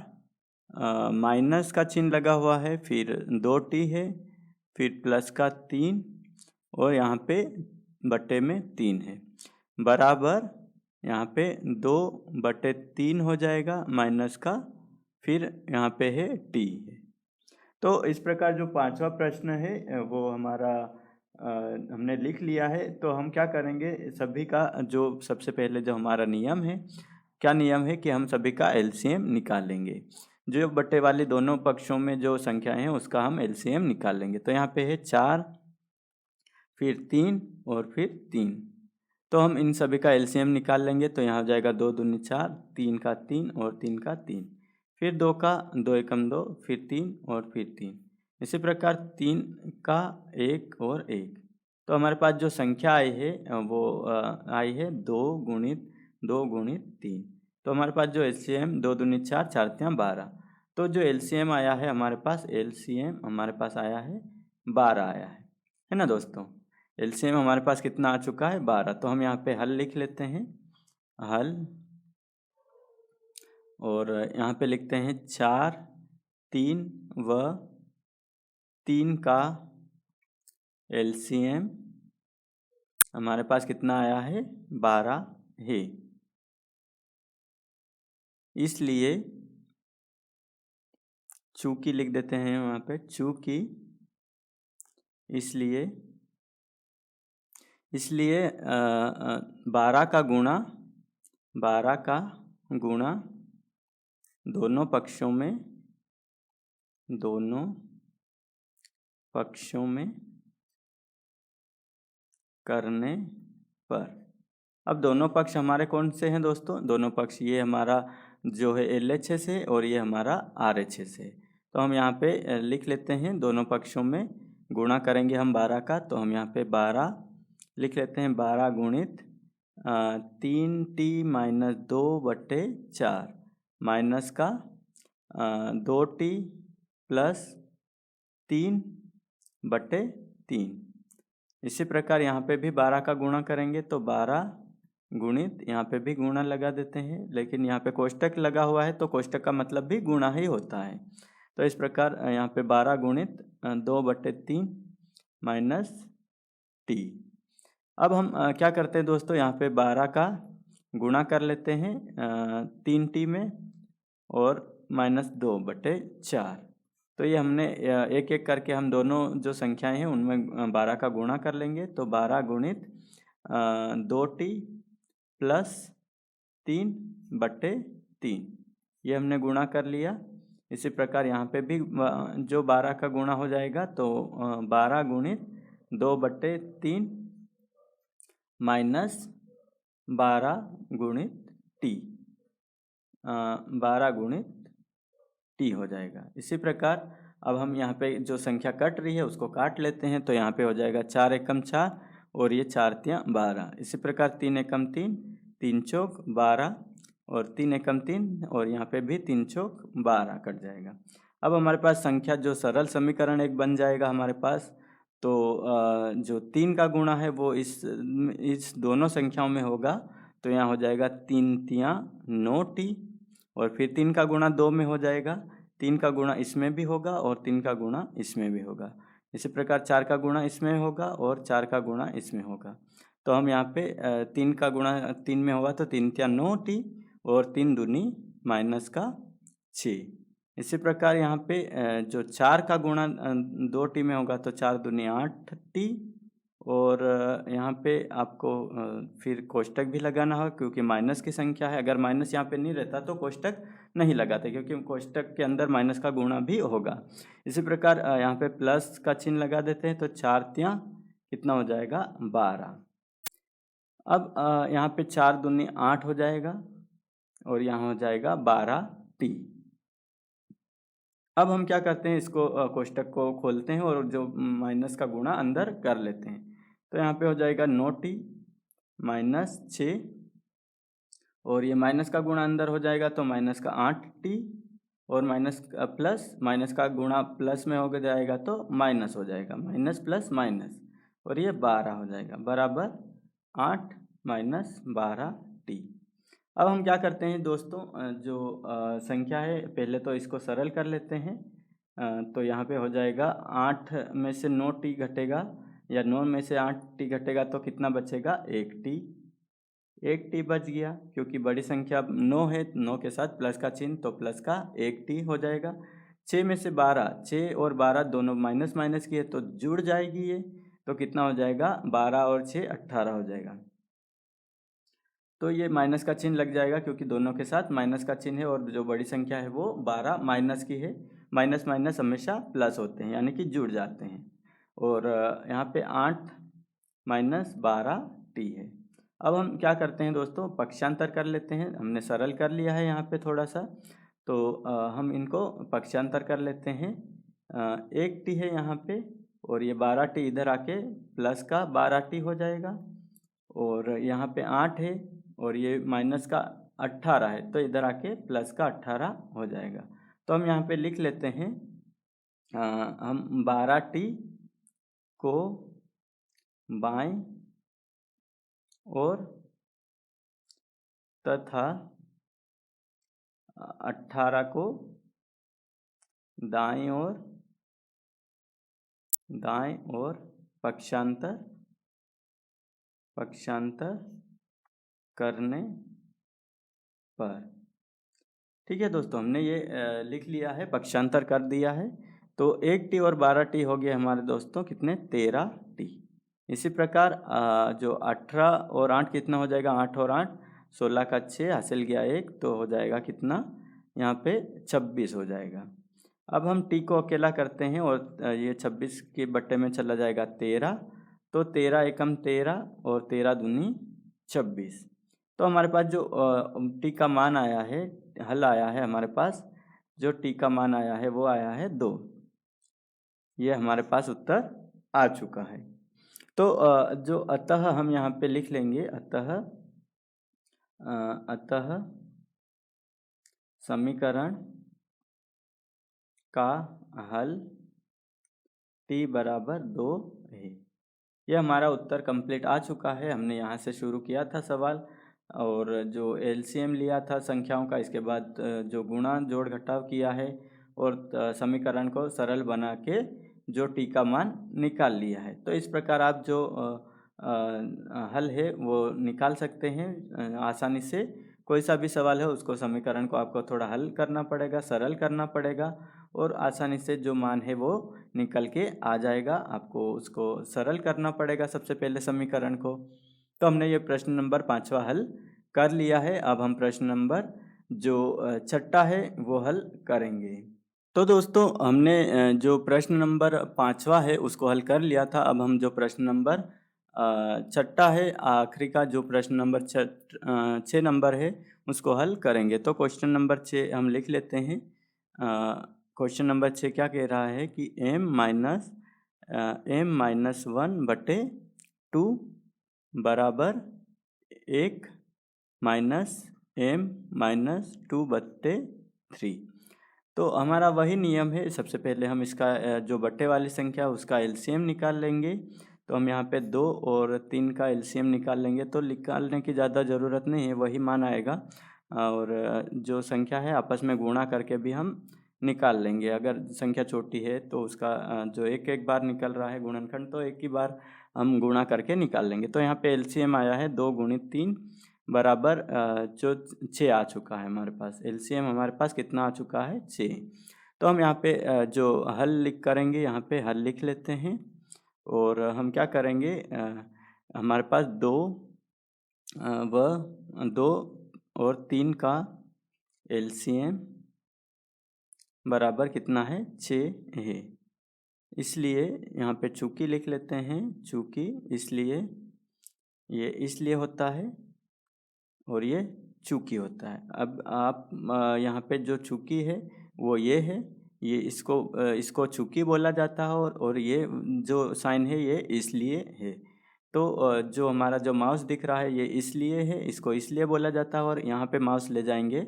S1: माइनस का चिन्ह लगा हुआ है, फिर 2t है, फिर प्लस का 3, और यहाँ पे बटे में 3 है, बराबर यहाँ पे 2/3 हो जाएगा माइनस का, फिर यहाँ पे है t है। तो इस प्रकार जो 5वां प्रश्न है वो हमारा हमने लिख लिया है। तो हम क्या करेंगे, सभी का जो सबसे पहले जो हमारा नियम है, क्या नियम है कि हम सभी का एलसीएम निकालेंगे। जो बट्टे वाले दोनों पक्षों में जो संख्याएं हैं उसका हम एलसीएम निकालेंगे। तो यहाँ पे है 4, फिर 3 और फिर 3। तो हम इन सभी का एलसीएम निकाल लेंगे। तो यहाँ हो जाएगा 2 दूनी 4, 3 का 3 और 3 का 3, फिर 2 का 2 एकम 2, फिर 3 और फिर 3। इसी प्रकार 3 का 1 और 1। तो हमारे पास जो संख्या आई है वो आई है 2 गुणित 2 गुणित 3। तो हमारे पास जो एलसीएम 2 दूनी 4, 4 तियां 12। तो जो एलसीएम आया है हमारे पास, एलसीएम हमारे पास आया है 12 आया है ना दोस्तों। एलसीएम हमारे पास कितना आ चुका है 12। तो हम यहाँ पे हल लिख लेते हैं, हल, और यहाँ पे लिखते हैं 4, 3 व 3 का एलसीएम हमारे पास कितना आया है 12 है। इसलिए चूंकि लिख देते हैं वहाँ पे, चूंकि इसलिए 12 का गुणा, 12 का गुणा दोनों पक्षों में करने पर। अब दोनों पक्ष हमारे कौन से हैं दोस्तों? दोनों पक्ष ये हमारा जो है LHS है और ये हमारा RHS है। तो हम यहाँ पे लिख लेते हैं, दोनों पक्षों में गुणा करेंगे हम 12 का। तो हम यहाँ पे 12 लिख लेते हैं, 12 गुणित 3t माइनस 2/4 माइनस का 2t प्लस 3/3। इसी प्रकार यहाँ पे भी 12 का गुणा करेंगे। तो 12 गुणित, यहाँ पे भी गुणा लगा देते हैं, लेकिन यहाँ पे कोष्टक लगा हुआ है तो कोष्टक का मतलब भी गुणा ही होता है। तो इस प्रकार यहाँ पे 12 गुणित 2/3 माइनस t। अब हम क्या करते हैं दोस्तों, यहाँ पे 12 का गुणा कर लेते हैं 3t में और माइनस 2/4। तो ये हमने एक एक करके हम दोनों जो संख्याएं हैं उनमें 12 का गुणा कर लेंगे। तो 12 गुणित 2t प्लस 3/3 ये हमने गुणा कर लिया। इसी प्रकार यहाँ पे भी जो 12 का गुणा हो जाएगा, तो 12 गुणित 2/3 माइनस 12 गुणित t, 12 गुणित t हो जाएगा। इसी प्रकार अब हम यहाँ पे जो संख्या कट रही है उसको काट लेते हैं। तो यहाँ पे हो जाएगा 4 एकम 4 और ये 4 तियां 12। इसी प्रकार 3 एकम 3, 3 चौक 12 और 3 एकम 3 और यहाँ पे भी 3 चौक 12 कट जाएगा। अब हमारे पास संख्या जो सरल समीकरण एक बन जाएगा हमारे पास। तो जो 3 का गुणा है वो इस दोनों संख्याओं में होगा। तो यहाँ हो जाएगा 3 तियां 9t और फिर 3 का गुणा 2 में हो जाएगा, 3 का गुणा इसमें भी होगा और 3 का गुणा इसमें भी होगा। इसी प्रकार 4 का गुणा इसमें होगा और 4 का गुणा इसमें होगा। तो हम यहाँ पे 3 का गुणा 3 में होगा तो 3 तियां 9t और 3 दूनी माइनस का 6। इसी प्रकार यहाँ पे जो 4 का गुणा 2t में होगा तो 4 दूनी 8t और यहाँ पे आपको फिर कोष्टक भी लगाना होगा क्योंकि माइनस की संख्या है। अगर माइनस यहाँ पे नहीं रहता तो कोष्टक नहीं लगाते, क्योंकि कोष्टक के अंदर माइनस का गुणा भी होगा। इसी प्रकार यहाँ पे प्लस का चिन्ह लगा देते हैं। तो 4 तियां कितना हो जाएगा 12। अब यहाँ पे 4 दूनी 8 हो जाएगा और यहाँ हो जाएगा 12t। अब हम क्या करते हैं, इसको कोष्टक को खोलते हैं और जो माइनस का गुणा अंदर कर लेते हैं। तो यहाँ पे हो जाएगा 9t माइनस 6 और ये माइनस का गुणा अंदर हो जाएगा तो माइनस का 8t और माइनस का गुणा प्लस में हो जाएगा तो माइनस हो जाएगा, माइनस प्लस माइनस, और ये 12 हो जाएगा बराबर 8 माइनस 12t। अब हम क्या करते हैं दोस्तों, जो संख्या है पहले तो इसको सरल कर लेते हैं। तो यहाँ पे हो जाएगा 8 में से 9t घटेगा या 9 में से 8t घटेगा तो कितना बचेगा 1t। 1t बच गया क्योंकि बड़ी संख्या 9 है, 9 के साथ प्लस का चिन्ह तो प्लस का 1t हो जाएगा। 6 में से 12, 6 और 12 दोनों माइनस माइनस की है तो जुड़ जाएगी ये, तो कितना हो जाएगा 12 और 6 18 हो जाएगा। तो ये माइनस का चिन्ह लग जाएगा क्योंकि दोनों के साथ माइनस का चिन्ह है और जो बड़ी संख्या है वो 12 माइनस की है। माइनस माइनस हमेशा प्लस होते हैं यानी कि जुड़ जाते हैं। और यहाँ पे 8 माइनस 12t है। अब हम क्या करते हैं दोस्तों, पक्षांतर कर लेते हैं। हमने सरल कर लिया है यहाँ पे थोड़ा सा, तो हम इनको पक्षांतर कर लेते हैं। 1t है यहाँ पे, और ये 12t इधर आके प्लस का 12t हो जाएगा, और यहाँ पे 8 है और ये माइनस का 18 है, तो इधर आके प्लस का 18 हो जाएगा। तो हम यहाँ पे लिख लेते हैं, हम 12t को बाएं और तथा 18 को दाएं और पक्षांतर करने पर। ठीक है दोस्तों, हमने ये लिख लिया है, पक्षांतर कर दिया है। तो 1t और 12t हो गए हमारे दोस्तों कितने, 13t। इसी प्रकार जो 18 और 8 कितना हो जाएगा, 8 और 8 16 का 6 हासिल गया 1, तो हो जाएगा कितना, यहाँ पे 26 हो जाएगा। अब हम t को अकेला करते हैं और ये 26 के बट्टे में चला जाएगा 13, तो 13 एकम 13 और 13 दूनी 26। तो हमारे पास जो t का मान आया है, हल आया है हमारे पास, जो t का मान आया है वो आया है 2। ये हमारे पास उत्तर आ चुका है। तो जो अतः हम यहाँ पे लिख लेंगे, अतः समीकरण का हल t बराबर 2 है। यह हमारा उत्तर कंप्लीट आ चुका है। हमने यहाँ से शुरू किया था सवाल, और जो एलसीएम लिया था संख्याओं का, इसके बाद जो गुणा जोड़ घटाव किया है, और समीकरण को सरल बना के जो t का मान निकाल लिया है। तो इस प्रकार आप जो हल है वो निकाल सकते हैं आसानी से। कोई सा भी सवाल है उसको, समीकरण को आपको थोड़ा हल करना पड़ेगा, सरल करना पड़ेगा, और आसानी से जो मान है वो निकल के आ जाएगा। आपको उसको सरल करना पड़ेगा सबसे पहले समीकरण को। तो हमने ये प्रश्न नंबर 5वां हल कर लिया है। अब हम प्रश्न नंबर जो 6ठा है वो हल करेंगे। तो दोस्तों, हमने जो प्रश्न नंबर 5वां है उसको हल कर लिया था। अब हम जो प्रश्न नंबर 6ठा है, आखिरी का जो प्रश्न नंबर 6 नंबर है उसको हल करेंगे। तो क्वेश्चन नंबर 6 हम लिख लेते हैं। क्वेश्चन नंबर 6 क्या कह रहा है कि m माइनस 1/2 बराबर 1 माइनस m माइनस 2/3। तो हमारा वही नियम है। सबसे पहले हम इसका जो बट्टे वाली संख्या उसका एलसीएम निकाल लेंगे। तो हम यहाँ पे 2 और 3 का एलसीएम निकाल लेंगे। तो निकालने की ज़्यादा ज़रूरत नहीं है, वही मान आएगा। और जो संख्या है आपस में गुणा करके भी हम निकाल लेंगे। अगर संख्या छोटी है तो उसका जो एक बार निकल रहा है गुणनखंड, तो एक ही बार हम गुणा करके निकाल लेंगे। तो यहाँ पे एलसीएम आया है 2 × 3 बराबर जो 6 आ चुका है हमारे पास। एलसीएम हमारे पास कितना आ चुका है, 6। तो हम यहाँ पे जो हल लिख करेंगे, यहाँ पे हल लिख लेते हैं। और हम क्या करेंगे, हमारे पास 2 और 3 का एलसीएम बराबर कितना है, 6 है। इसलिए यहाँ पे चूँकि लिख लेते हैं, चूँकि, इसलिए ये इसलिए होता है और ये चूँकि होता है। अब आप यहाँ पे जो चूँकि है वो ये है, ये इसको चूँकि बोला जाता है, और ये जो साइन है ये इसलिए है। तो जो हमारा जो माउस दिख रहा है ये इसलिए है, इसको इसलिए बोला जाता है, और यहाँ पे माउस ले जाएंगे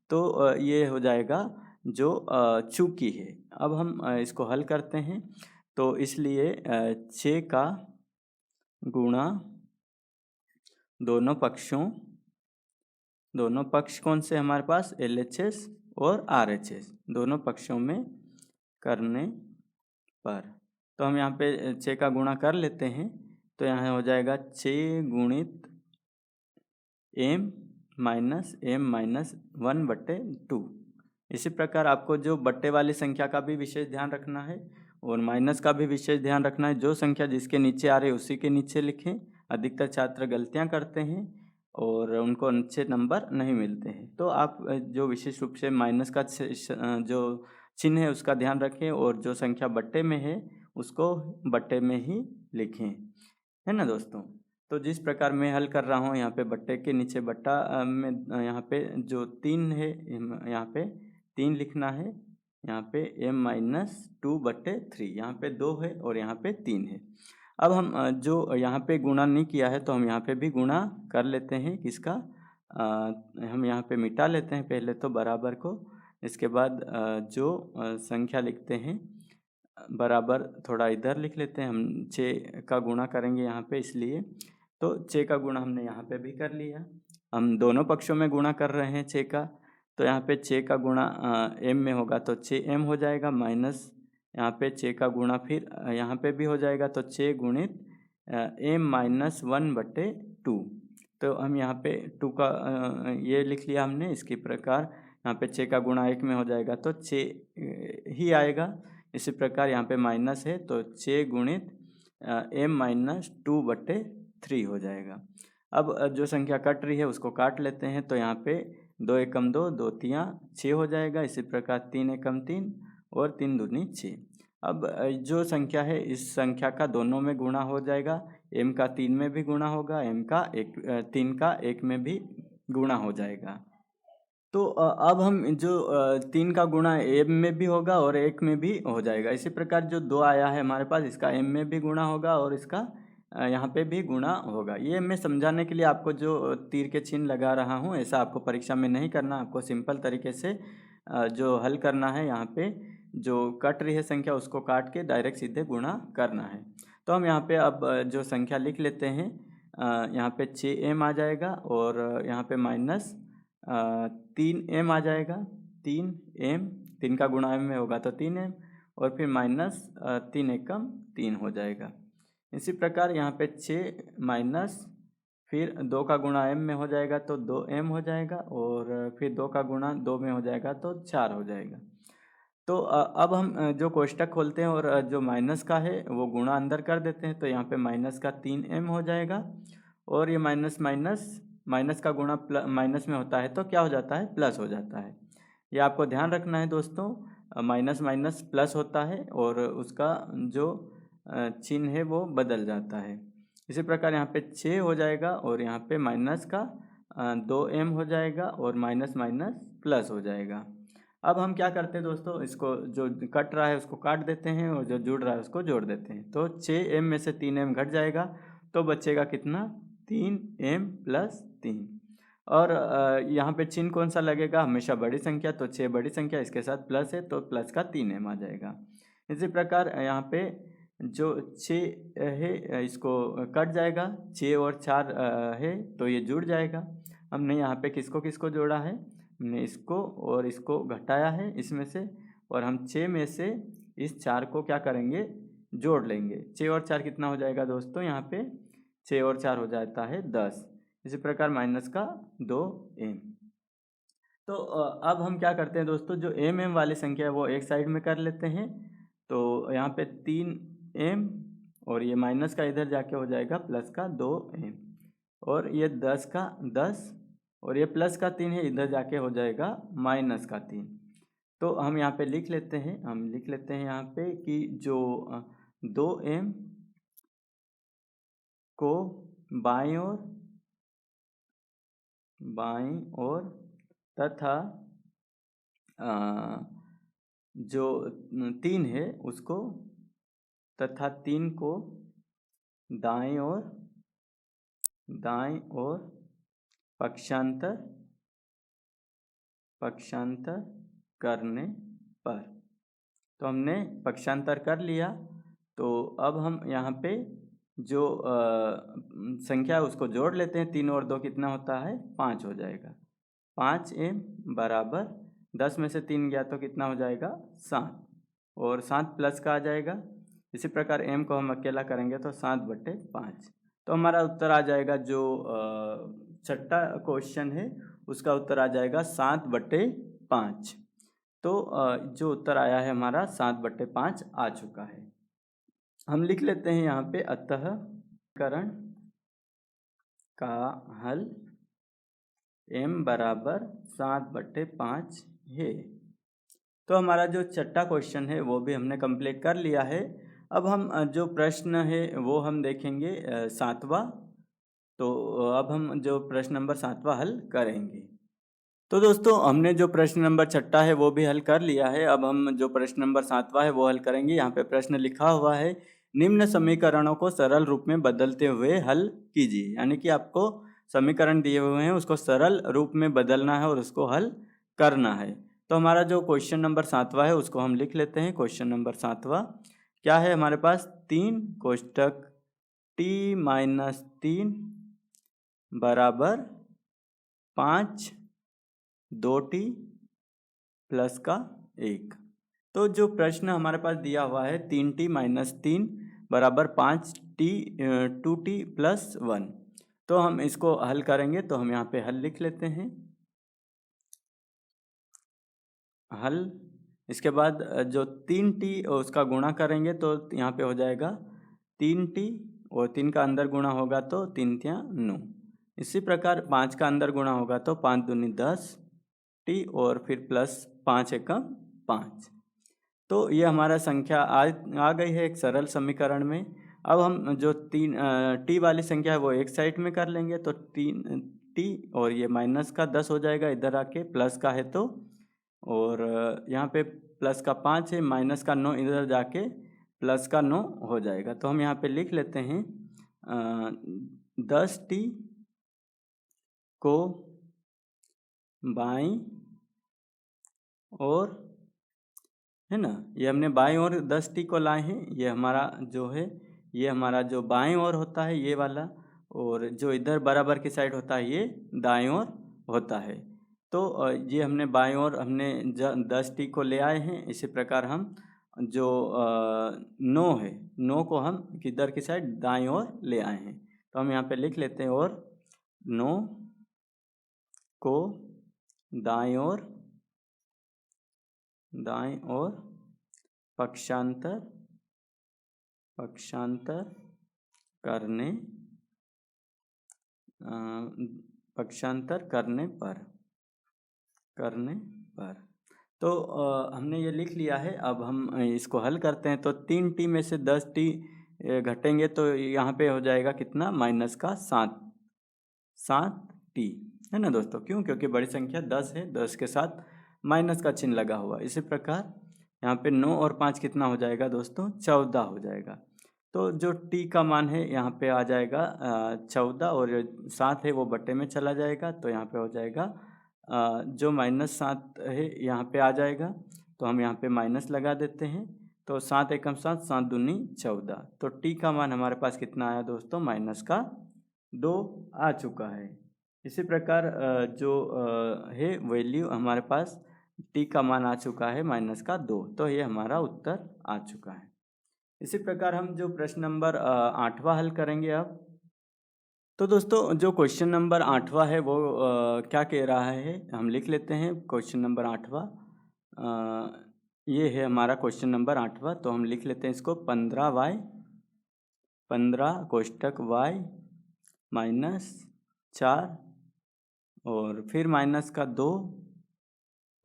S1: तो ये हो जाएगा जो चूँकि है। अब हम इसको हल करते हैं। तो इसलिए 6 का गुणा दोनों पक्ष कौन से हमारे पास, LHS और RHS, दोनों पक्षों में करने पर। तो हम यहाँ पे 6 का गुणा कर लेते हैं। तो यहाँ हो जाएगा 6 × m माइनस 1/2। इसी प्रकार आपको जो बट्टे वाली संख्या का भी विशेष ध्यान रखना है, और माइनस का भी विशेष ध्यान रखना है। जो संख्या जिसके नीचे आ रही है उसी के नीचे लिखें। अधिकतर छात्र गलतियाँ करते हैं और उनको अच्छे नंबर नहीं मिलते हैं। तो आप जो विशेष रूप से माइनस का जो चिन्ह है उसका ध्यान रखें, और जो संख्या बट्टे में है उसको बट्टे में ही लिखें, है ना दोस्तों। तो जिस प्रकार मैं हल कर रहा हूँ, यहाँ पे बट्टे के नीचे बट्टा में यहाँ पे जो 3 है, यहाँ पे 3 लिखना है। यहाँ पे m-2/3, यहाँ पे 2 है और यहाँ पे 3 है। अब हम जो यहाँ पे गुणा नहीं किया है तो हम यहाँ पे भी गुणा कर लेते हैं। किसका? हम यहाँ पे मिटा लेते हैं पहले तो बराबर को। इसके बाद जो संख्या लिखते हैं बराबर थोड़ा इधर लिख लेते हैं। हम 6 का गुणा करेंगे यहाँ पे, इसलिए तो 6 का गुणा हमने यहाँ पे भी कर लिया। हम दोनों पक्षों में गुणा कर रहे हैं 6 का, तो यहाँ पे 6 का गुणा m में होगा तो 6m हो जाएगा, माइनस यहाँ पे 6 का गुणा फिर यहाँ पे भी हो जाएगा तो 6 गुणित m-1/2। तो हम यहाँ पे 2 का ये लिख लिया हमने। इसके प्रकार यहाँ पे 6 का गुणा 1 में हो जाएगा तो 6 ही आएगा। इसी प्रकार यहाँ पे माइनस है तो 6 गुणित m-2/3 हो जाएगा। अब जो संख्या कट रही है उसको काट लेते हैं, तो यहाँ पे 2 एकम 2, 2 तियाँ 6 हो जाएगा। इसी प्रकार 3 एकम 3 और 3 दूनी 6। अब जो संख्या है इस संख्या का दोनों में गुणा हो जाएगा। m का 3 में भी गुणा होगा, m का 3 का 1 में भी गुणा हो जाएगा। तो अब हम जो 3 का गुणा m में भी होगा और 1 में भी हो जाएगा। इसी प्रकार जो 2 आया है हमारे पास, इसका m में भी गुणा होगा और इसका यहाँ पे भी गुणा होगा। ये मैं समझाने के लिए आपको जो तीर के चिन्ह लगा रहा हूँ, ऐसा आपको परीक्षा में नहीं करना। आपको सिंपल तरीके से जो हल करना है, यहाँ पे जो कट रही है संख्या उसको काट के डायरेक्ट सीधे गुणा करना है। तो हम यहाँ पे अब जो संख्या लिख लेते हैं, यहाँ पे 6m आ जाएगा और यहाँ पे माइनस 3m आ जाएगा। 3m, 3 का गुणा m में होगा तो 3m और फिर माइनस 3 एकम 3 हो जाएगा। इसी प्रकार यहाँ पे 6 माइनस फिर 2 का गुणा m में हो जाएगा तो 2m हो जाएगा और फिर 2 का गुणा 2 में हो जाएगा तो 4 हो जाएगा। तो अब हम जो कोष्टक खोलते हैं और जो माइनस का है वो गुणा अंदर कर देते हैं, तो यहाँ पे माइनस का 3m हो जाएगा और ये माइनस माइनस माइनस का गुणा माइनस में होता है तो क्या हो जाता है? प्लस हो जाता है। ये आपको ध्यान रखना है दोस्तों, माइनस माइनस प्लस होता है और उसका जो चिन्ह है वो बदल जाता है। इसी प्रकार यहाँ पे 6 हो जाएगा और यहाँ पे माइनस का 2m हो जाएगा और माइनस माइनस प्लस हो जाएगा। अब हम क्या करते हैं दोस्तों, इसको जो कट रहा है उसको काट देते हैं और जो जुड़ रहा है उसको जोड़ देते हैं। तो 6m में से 3m घट जाएगा तो बचेगा कितना? 3m + 3। और यहाँ पे चिन्ह कौन सा लगेगा? हमेशा बड़ी संख्या, तो 6 बड़ी संख्या, इसके साथ प्लस है तो प्लस का 3m आ जाएगा। इसी प्रकार यहाँ पे जो 6 है इसको कट जाएगा, 6 और 4 है तो ये जुड़ जाएगा। हमने यहाँ पे किसको किसको जोड़ा है? हमने इसको और इसको घटाया है इसमें से, और हम 6 में से इस 4 को क्या करेंगे? जोड़ लेंगे। 6 और 4 कितना हो जाएगा दोस्तों? यहाँ पे 6 और 4 हो जाता है 10। इसी प्रकार माइनस का 2m। तो अब हम क्या करते हैं दोस्तों, जो m वाली संख्या है वो एक साइड में कर लेते हैं। तो यहाँ पे 3m और ये माइनस का इधर जाके हो जाएगा प्लस का 2m, और ये 10 का 10 और ये प्लस का 3 है, इधर जाके हो जाएगा माइनस का 3। तो हम यहाँ पे लिख लेते हैं, यहाँ पे कि जो 2m को बाईं ओर तथा जो 3 है उसको तथा 3 को दाईं ओर पक्षांतर करने पर। तो हमने पक्षांतर कर लिया। तो अब हम यहाँ पे जो संख्या है उसको जोड़ लेते हैं। 3 और 2 कितना होता है? 5 हो जाएगा। 5m बराबर 10 में से 3 गया तो कितना हो जाएगा? 7, और 7 प्लस का आ जाएगा। इसी प्रकार m को हम अकेला करेंगे तो 7/5। तो हमारा उत्तर आ जाएगा, जो छठा क्वेश्चन है उसका उत्तर आ जाएगा 7/5। तो जो उत्तर आया है हमारा 7/5 आ चुका है। हम लिख लेते हैं यहाँ पे, अतः समीकरण का हल m बराबर 7/5 है। तो हमारा जो छठा क्वेश्चन है वो भी हमने कंप्लीट कर लिया है। अब हम जो प्रश्न है वो हम देखेंगे 7वां तो अब हम जो प्रश्न नंबर 7वां हल करेंगे। तो दोस्तों हमने जो प्रश्न नंबर 6 है वो भी हल कर लिया है। अब हम जो प्रश्न नंबर 7वां है वो हल करेंगे। यहाँ पे प्रश्न लिखा हुआ है, निम्न समीकरणों को सरल रूप में बदलते हुए हल कीजिए। यानी कि आपको समीकरण दिए हुए हैं उसको सरल रूप में बदलना है और उसको हल करना है। तो हमारा जो क्वेश्चन नंबर 7वां है उसको हम लिख लेते हैं। क्वेश्चन नंबर 7वां क्या है हमारे पास, 3 कोष्टक t-3 बराबर 5 2t प्लस का 1। तो जो प्रश्न हमारे पास दिया हुआ है 3t-3 बराबर 5t 2t प्लस 1, तो हम इसको हल करेंगे। तो हम यहाँ पे हल लिख लेते हैं, हल। इसके बाद जो 3t उसका गुणा करेंगे तो यहाँ पे हो जाएगा 3t और 3 का अंदर गुणा होगा तो 3 तियाँ 9। इसी प्रकार 5 का अंदर गुणा होगा तो 5 दूनी 10 t और फिर प्लस 5 एकम 5। तो ये हमारा संख्या आ गई है एक सरल समीकरण में। अब हम जो टी वाली संख्या है वो एक साइड में कर लेंगे। तो 3t और ये माइनस का 10 हो जाएगा इधर आके, प्लस का है तो, और यहाँ पे प्लस का 5 है, माइनस का 9 इधर जाके प्लस का 9 हो जाएगा। तो हम यहाँ पे लिख लेते हैं 10t को बाईं और, है ना, ये हमने बाईं ओर 10t को लाए हैं। ये हमारा जो है, ये हमारा जो बाईं ओर होता है ये वाला, और जो इधर बराबर की साइड होता है ये दाईं ओर होता है। तो ये हमने बाईं ओर हमने 10t को ले आए हैं। इसी प्रकार हम जो 9 है, 9 को हम किधर की साइड, दाईं ओर ले आए हैं। तो हम यहाँ पे लिख लेते हैं, और 9 को दाईं ओर पक्षांतर करने तो हमने ये लिख लिया है। अब हम इसको हल करते हैं। तो 3t में से 10t घटेंगे तो यहाँ पे हो जाएगा कितना, माइनस का 7t, है ना दोस्तों। क्यों? क्योंकि बड़ी संख्या 10 है, 10 के साथ माइनस का चिन्ह लगा हुआ। इसी प्रकार यहाँ पे 9 और 5 कितना हो जाएगा दोस्तों, 14 हो जाएगा। तो जो t का मान है यहाँ पे आ जाएगा 14, और 7 है वो बट्टे में चला जाएगा। तो यहाँ पे हो जाएगा जो -7 है यहाँ पे आ जाएगा। तो हम यहाँ पे माइनस लगा देते हैं। तो 7 एकम 7, 7 दूनी 14। तो t का मान हमारे पास कितना आया दोस्तों, माइनस का 2 आ चुका है। इसी प्रकार जो है वैल्यू हमारे पास t का मान आ चुका है माइनस का 2। तो ये हमारा उत्तर आ चुका है। इसी प्रकार हम जो प्रश्न नंबर 8वां हल करेंगे अब। तो दोस्तों जो क्वेश्चन नंबर 8वां है वो क्या कह रहा है, हम लिख लेते हैं। क्वेश्चन नंबर 8वां ये है हमारा क्वेश्चन नंबर 8वां। तो हम लिख लेते हैं इसको, 15 कोष्टक y -4 और फिर माइनस का 2,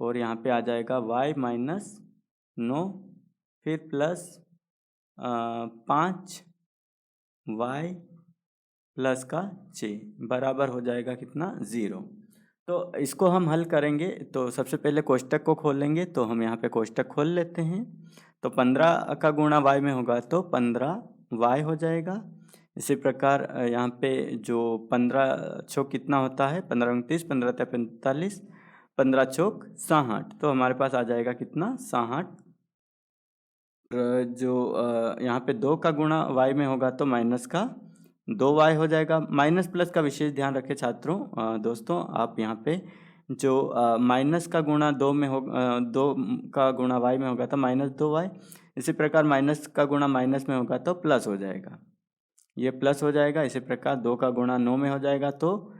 S1: और यहाँ पे आ जाएगा y -9, फिर प्लस 5y प्लस का 6 बराबर हो जाएगा कितना, 0। तो इसको हम हल करेंगे। तो सबसे पहले कोष्टक को खोलेंगे। तो हम यहाँ पे कोष्टक खोल लेते हैं। तो 15 का गुणा y में होगा तो 15y हो जाएगा। इसी प्रकार यहाँ पे जो 15 चौक कितना होता है, 15 29, 15 45, 15 चौक 60। तो हमारे पास आ जाएगा कितना, 60। जो यहाँ पे 2 का गुणा y में होगा तो माइनस का 2y हो जाएगा। माइनस प्लस का विशेष ध्यान रखें छात्रों, दोस्तों आप यहाँ पे जो माइनस का गुणा 2 में हो 2 का गुणा y में होगा तो -2y। इसी प्रकार माइनस का गुणा माइनस में होगा तो प्लस हो जाएगा, ये प्लस हो जाएगा। इसी प्रकार 2 का गुणा 9 में हो जाएगा तो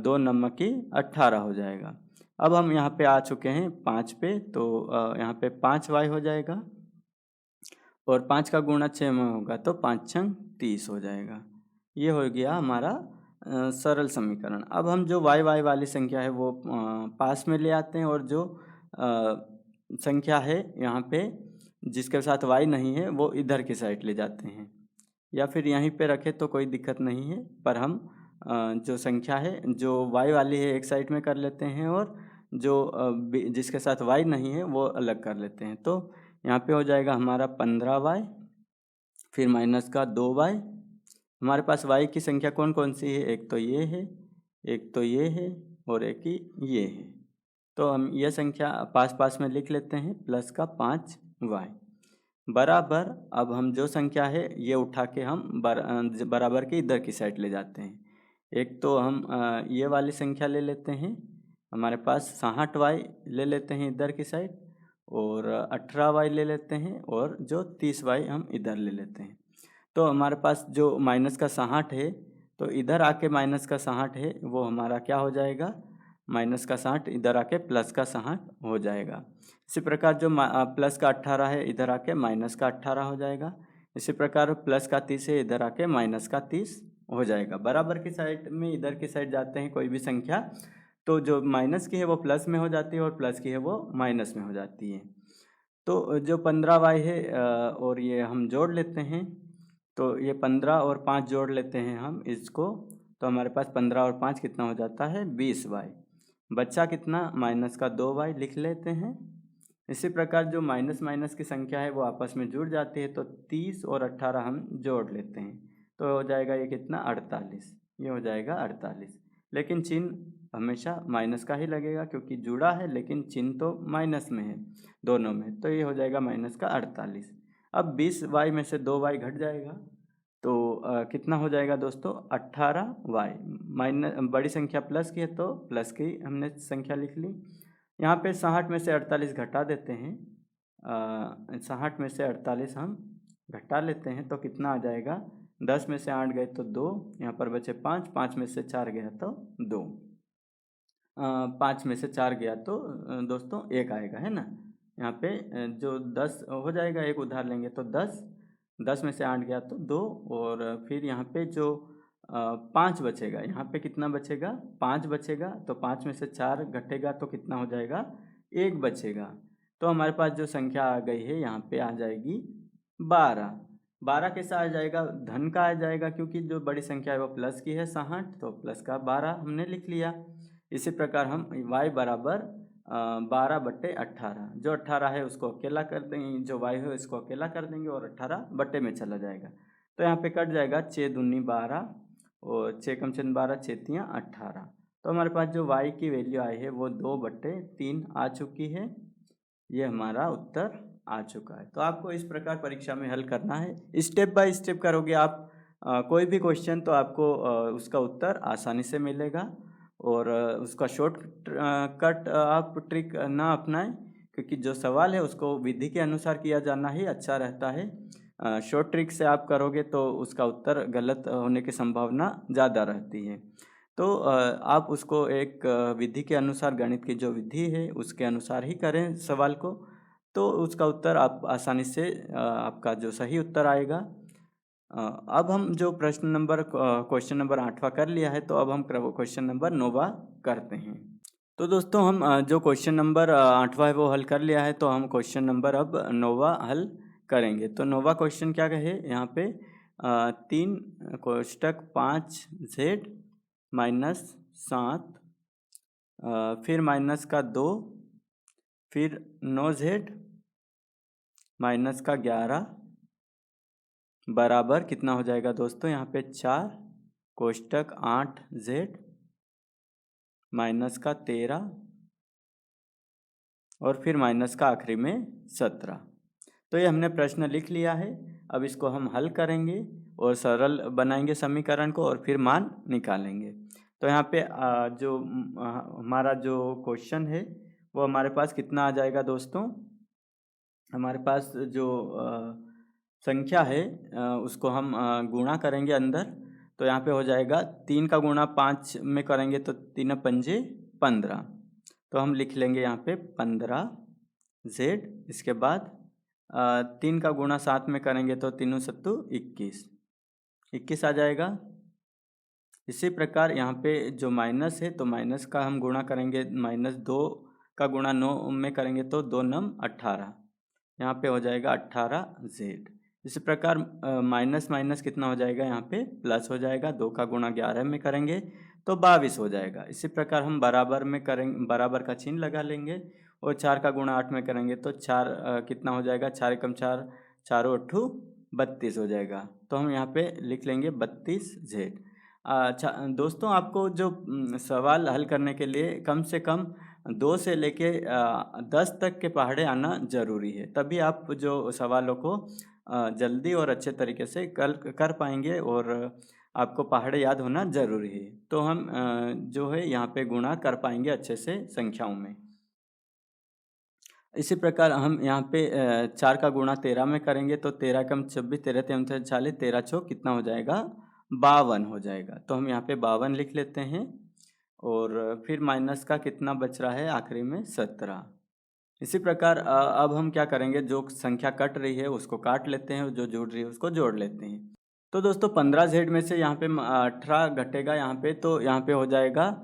S1: 2 नमकी 18 हो जाएगा। अब हम यहाँ पे आ चुके हैं 5 पे। तो यहाँ पे 5y हो जाएगा, और 5 का गुणा 6 में होगा तो 5 छंग 30 हो जाएगा। ये हो गया हमारा सरल समीकरण। अब हम जो y वाली संख्या है वो पास में ले आते हैं, और जो संख्या है यहाँ पे जिसके साथ y नहीं है वो इधर की साइड ले जाते हैं, या फिर यहीं पे रखें तो कोई दिक्कत नहीं है। पर हम जो संख्या है जो y वाली है एक साइड में कर लेते हैं और जो जिसके साथ y नहीं है वो अलग कर लेते हैं। तो यहाँ पे हो जाएगा हमारा 15y, फिर माइनस का 2y। हमारे पास y की संख्या कौन कौन सी है, एक तो ये है, एक तो ये है और एक ही ये है। तो हम यह संख्या पास पास में लिख लेते हैं, प्लस का 5y बराबर। अब हम जो संख्या है ये उठा के हम बराबर के इधर की साइड ले जाते हैं। एक तो हम ये वाली संख्या ले लेते हैं, हमारे पास 66y ले लेते हैं इधर की साइड, और 18y ले लेते हैं, और जो 30y हम इधर ले लेते हैं। तो हमारे पास जो माइनस का 66 है, तो इधर आके माइनस का 66 है वो हमारा क्या हो जाएगा, माइनस का 60 इधर आके प्लस का 60 हो जाएगा। इसी प्रकार जो प्लस का 18 है इधर आके माइनस का 18 हो जाएगा। इसी प्रकार प्लस का 30 है इधर आके माइनस का 30 हो जाएगा। बराबर की साइड में इधर की साइड जाते हैं कोई भी संख्या, तो जो माइनस की है वो प्लस में हो जाती है और प्लस की है वो माइनस में हो जाती है। तो जो 15y है और ये हम जोड़ लेते हैं, तो ये 15 और 5 जोड़ लेते हैं हम इसको, तो हमारे पास 15 और 5 कितना हो जाता है, 20y। बच्चा कितना, माइनस का 2y लिख लेते हैं। इसी प्रकार जो माइनस माइनस की संख्या है वो आपस में जुड़ जाती है, तो 30 और 18 हम जोड़ लेते हैं, तो हो जाएगा ये कितना, 48। ये हो जाएगा 48, लेकिन चिन्ह हमेशा माइनस का ही लगेगा क्योंकि जुड़ा है, लेकिन चिन्ह तो माइनस में है दोनों में, तो ये हो जाएगा माइनस का 48। अब 20y में से 2y घट जाएगा, तो कितना हो जाएगा दोस्तों, 18y। माइनस बड़ी संख्या प्लस की है तो प्लस की हमने संख्या लिख ली। यहाँ पे 60 में से 48 घटा देते हैं, 60 में से 48 हम घटा लेते हैं, तो कितना आ जाएगा, 10 में से 8 गए तो 2, यहाँ पर बचे 5, 5 में से 4 गया तो 2, 5 में से 4 गया तो दोस्तों 1 आएगा, है ना। यहाँ पे जो 10 हो जाएगा, एक उधार लेंगे तो 10 में से 8 गया तो 2, और फिर यहाँ पे जो 5 बचेगा, यहाँ पे कितना बचेगा, 5 बचेगा, तो 5 में से 4 घटेगा तो कितना हो जाएगा, 1 बचेगा। तो हमारे पास जो संख्या आ गई है यहाँ पे आ जाएगी 12। 12 कैसा आ जाएगा, धन का आ जाएगा, क्योंकि जो बड़ी संख्या है वो प्लस की है 60, तो प्लस का 12 हमने लिख लिया। इसी प्रकार हम y बराबर 12/18, जो 18 है उसको अकेला कर देंगे, जो y है इसको अकेला कर देंगे और 18 बटे में चला जाएगा। तो यहाँ पे कट जाएगा 6 दूनी 12 और 6 कम 6 12, 6 तियाँ 18। तो हमारे पास जो y की वैल्यू आई है वो 2/3 आ चुकी है। ये हमारा उत्तर आ चुका है। तो आपको इस प्रकार परीक्षा में हल करना है, स्टेप बाय स्टेप करोगे आप कोई भी क्वेश्चन तो आपको उसका उत्तर आसानी से मिलेगा, और उसका शॉर्ट कट आप ट्रिक ना अपनाएं, क्योंकि जो सवाल है उसको विधि के अनुसार किया जाना ही अच्छा रहता है। शॉर्ट ट्रिक से आप करोगे तो उसका उत्तर गलत होने की संभावना ज़्यादा रहती है। तो आप उसको एक विधि के अनुसार, गणित की जो विधि है उसके अनुसार ही करें सवाल को, तो उसका उत्तर आप आसानी से आपका जो सही उत्तर आएगा। अब हम जो क्वेश्चन नंबर 8वां कर लिया है, तो अब हम क्वेश्चन नंबर 9वां करते हैं। तो दोस्तों हम जो क्वेश्चन नंबर 8वां है वो हल कर लिया है, तो हम क्वेश्चन नंबर अब 9वां हल करेंगे। तो 9वां क्वेश्चन क्या कहे यहाँ पे, 3 कोष्टक 5z माइनस 7, फिर माइनस का 2, फिर 9z माइनस का 11 बराबर कितना हो जाएगा दोस्तों, यहाँ पे 4 कोष्टक 8z माइनस का 13 और फिर माइनस का आखिरी में 17। तो ये हमने प्रश्न लिख लिया है। अब इसको हम हल करेंगे और सरल बनाएंगे समीकरण को और फिर मान निकालेंगे। तो यहाँ पे जो हमारा जो क्वेश्चन है वो हमारे पास कितना आ जाएगा दोस्तों, हमारे पास जो संख्या है उसको हम गुणा करेंगे अंदर, तो यहाँ पे हो जाएगा 3 का गुणा 5 में करेंगे तो 3 पंजे 15, तो हम लिख लेंगे यहाँ पे 15z। इसके बाद 3 का गुणा 7 में करेंगे तो 3 सत्तू 21 आ जाएगा। इसी प्रकार यहाँ पे जो माइनस है तो माइनस का हम गुणा करेंगे, -2 का गुणा 9 में करेंगे तो 2 9 18, यहाँ पे हो जाएगा 18z। इसी प्रकार माइनस माइनस कितना हो जाएगा, यहाँ पे प्लस हो जाएगा। 2 का गुणा 11 में करेंगे तो 22 हो जाएगा। इसी प्रकार हम बराबर में करेंगे, बराबर का चिन्ह लगा लेंगे और 4 का गुणा 8 में करेंगे तो 4 कितना हो जाएगा, 4 एकम 4, चारों अट्ठू 32 हो जाएगा। तो हम यहाँ पे लिख लेंगे 32Z। अच्छा दोस्तों, आपको जो सवाल हल करने के लिए कम से कम 2 से लेके 10 तक के पहाड़े आना ज़रूरी है, तभी आप जो सवालों को जल्दी और अच्छे तरीके से कर पाएंगे और आपको पहाड़े याद होना ज़रूरी है। तो हम जो है यहाँ पे गुणा कर पाएंगे अच्छे से संख्याओं में। इसी प्रकार हम यहाँ पे 4 का गुणा 13 में करेंगे तो 13 कम 26, 13 तेम 40, 13 छो कितना हो जाएगा, 52 हो जाएगा। तो हम यहाँ पे 52 लिख लेते हैं और फिर माइनस का कितना बच रहा है आखिरी में, 17। इसी प्रकार अब हम क्या करेंगे, जो संख्या कट रही है उसको काट लेते हैं और जो जुड़ रही है उसको जोड़ लेते हैं। तो दोस्तों 15Z में से यहाँ पे 18 घटेगा यहाँ पे, तो यहाँ पे हो जाएगा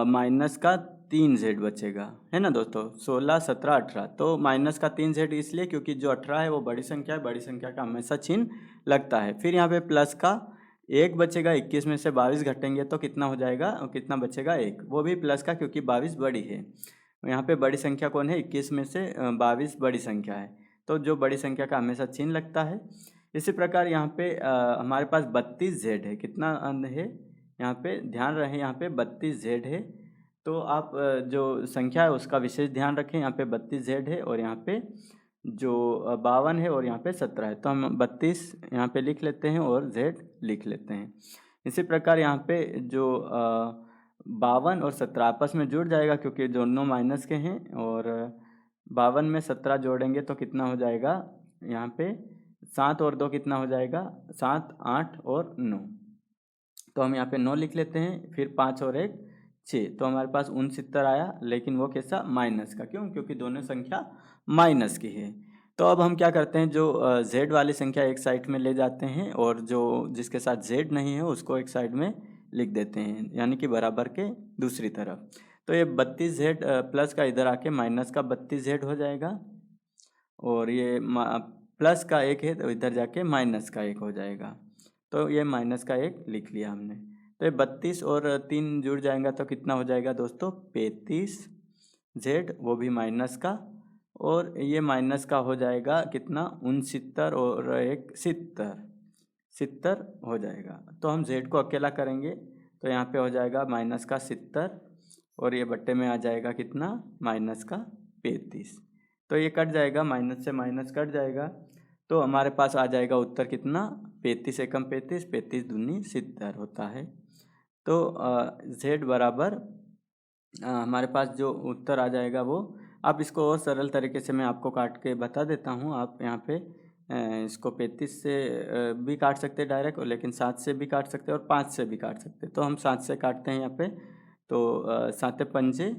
S1: माइनस का 3Z बचेगा, है ना दोस्तों। 16, 17, 18, तो माइनस का 3Z इसलिए क्योंकि जो 18 है वो बड़ी संख्या है, बड़ी संख्या का हमेशा चिन्ह लगता है। फिर यहाँ पे प्लस का 1 बचेगा, 21 में से 22 घटेंगे तो कितना हो जाएगा, कितना बचेगा 1, वो भी प्लस का क्योंकि 22 बड़ी है। यहाँ पे बड़ी संख्या कौन है, 21 में से 22 बड़ी संख्या है, तो जो बड़ी संख्या का हमेशा चिन्ह लगता है। इसी प्रकार यहाँ पे हमारे पास 32Z है, कितना है यहाँ पे, ध्यान रहे यहाँ पे 32Z है। तो आप जो संख्या है उसका विशेष ध्यान रखें, यहाँ पे 32Z है और यहाँ पे जो 52 है और यहाँ पे 17 है, तो हम 32 यहाँ पे लिख लेते हैं और Z लिख लेते हैं। इसी प्रकार यहाँ पे जो 52 और 17 आपस में जुड़ जाएगा क्योंकि दोनों माइनस के हैं, और 52 में 17 जोड़ेंगे तो कितना हो जाएगा, यहाँ पे 7 और 2 कितना हो जाएगा, 7, 8 और 9, तो हम यहाँ पे 9 लिख लेते हैं। फिर 5 और 1 6, तो हमारे पास 69 आया, लेकिन वो कैसा, माइनस का, क्यों, क्योंकि दोनों संख्या माइनस की है। तो अब हम क्या करते हैं, जो Z वाली संख्या एक साइड में ले जाते हैं और जो जिसके साथ Z नहीं है उसको एक साइड में लिख देते हैं, यानी कि बराबर के दूसरी तरफ। तो ये 32Z प्लस का इधर आके माइनस का 32Z हो जाएगा, और ये प्लस का 1 है तो इधर जाके माइनस का 1 हो जाएगा। तो ये माइनस का 1 लिख लिया हमने। तो ये 32 और 3 जुड़ जाएगा तो कितना हो जाएगा दोस्तों, 35Z, वो भी माइनस का, और ये माइनस का हो जाएगा कितना, 69 और 1 70 हो जाएगा। तो हम Z को अकेला करेंगे तो यहाँ पे हो जाएगा माइनस का 70 और ये बट्टे में आ जाएगा कितना, माइनस का 35। तो ये कट जाएगा, माइनस से माइनस कट जाएगा, तो हमारे पास आ जाएगा उत्तर कितना, 35 एकम 35, 35 दूनी 70 होता है। तो Z बराबर हमारे पास जो उत्तर आ जाएगा वो, आप इसको और सरल तरीके से मैं आपको काट के बता देता हूँ। आप यहाँ पे इसको 35 से भी काट सकते हैं डायरेक्ट, लेकिन 7 से भी काट सकते हैं और 5 से भी काट सकते हैं। तो हम 7 से काटते हैं यहाँ पे, तो 7 पंजे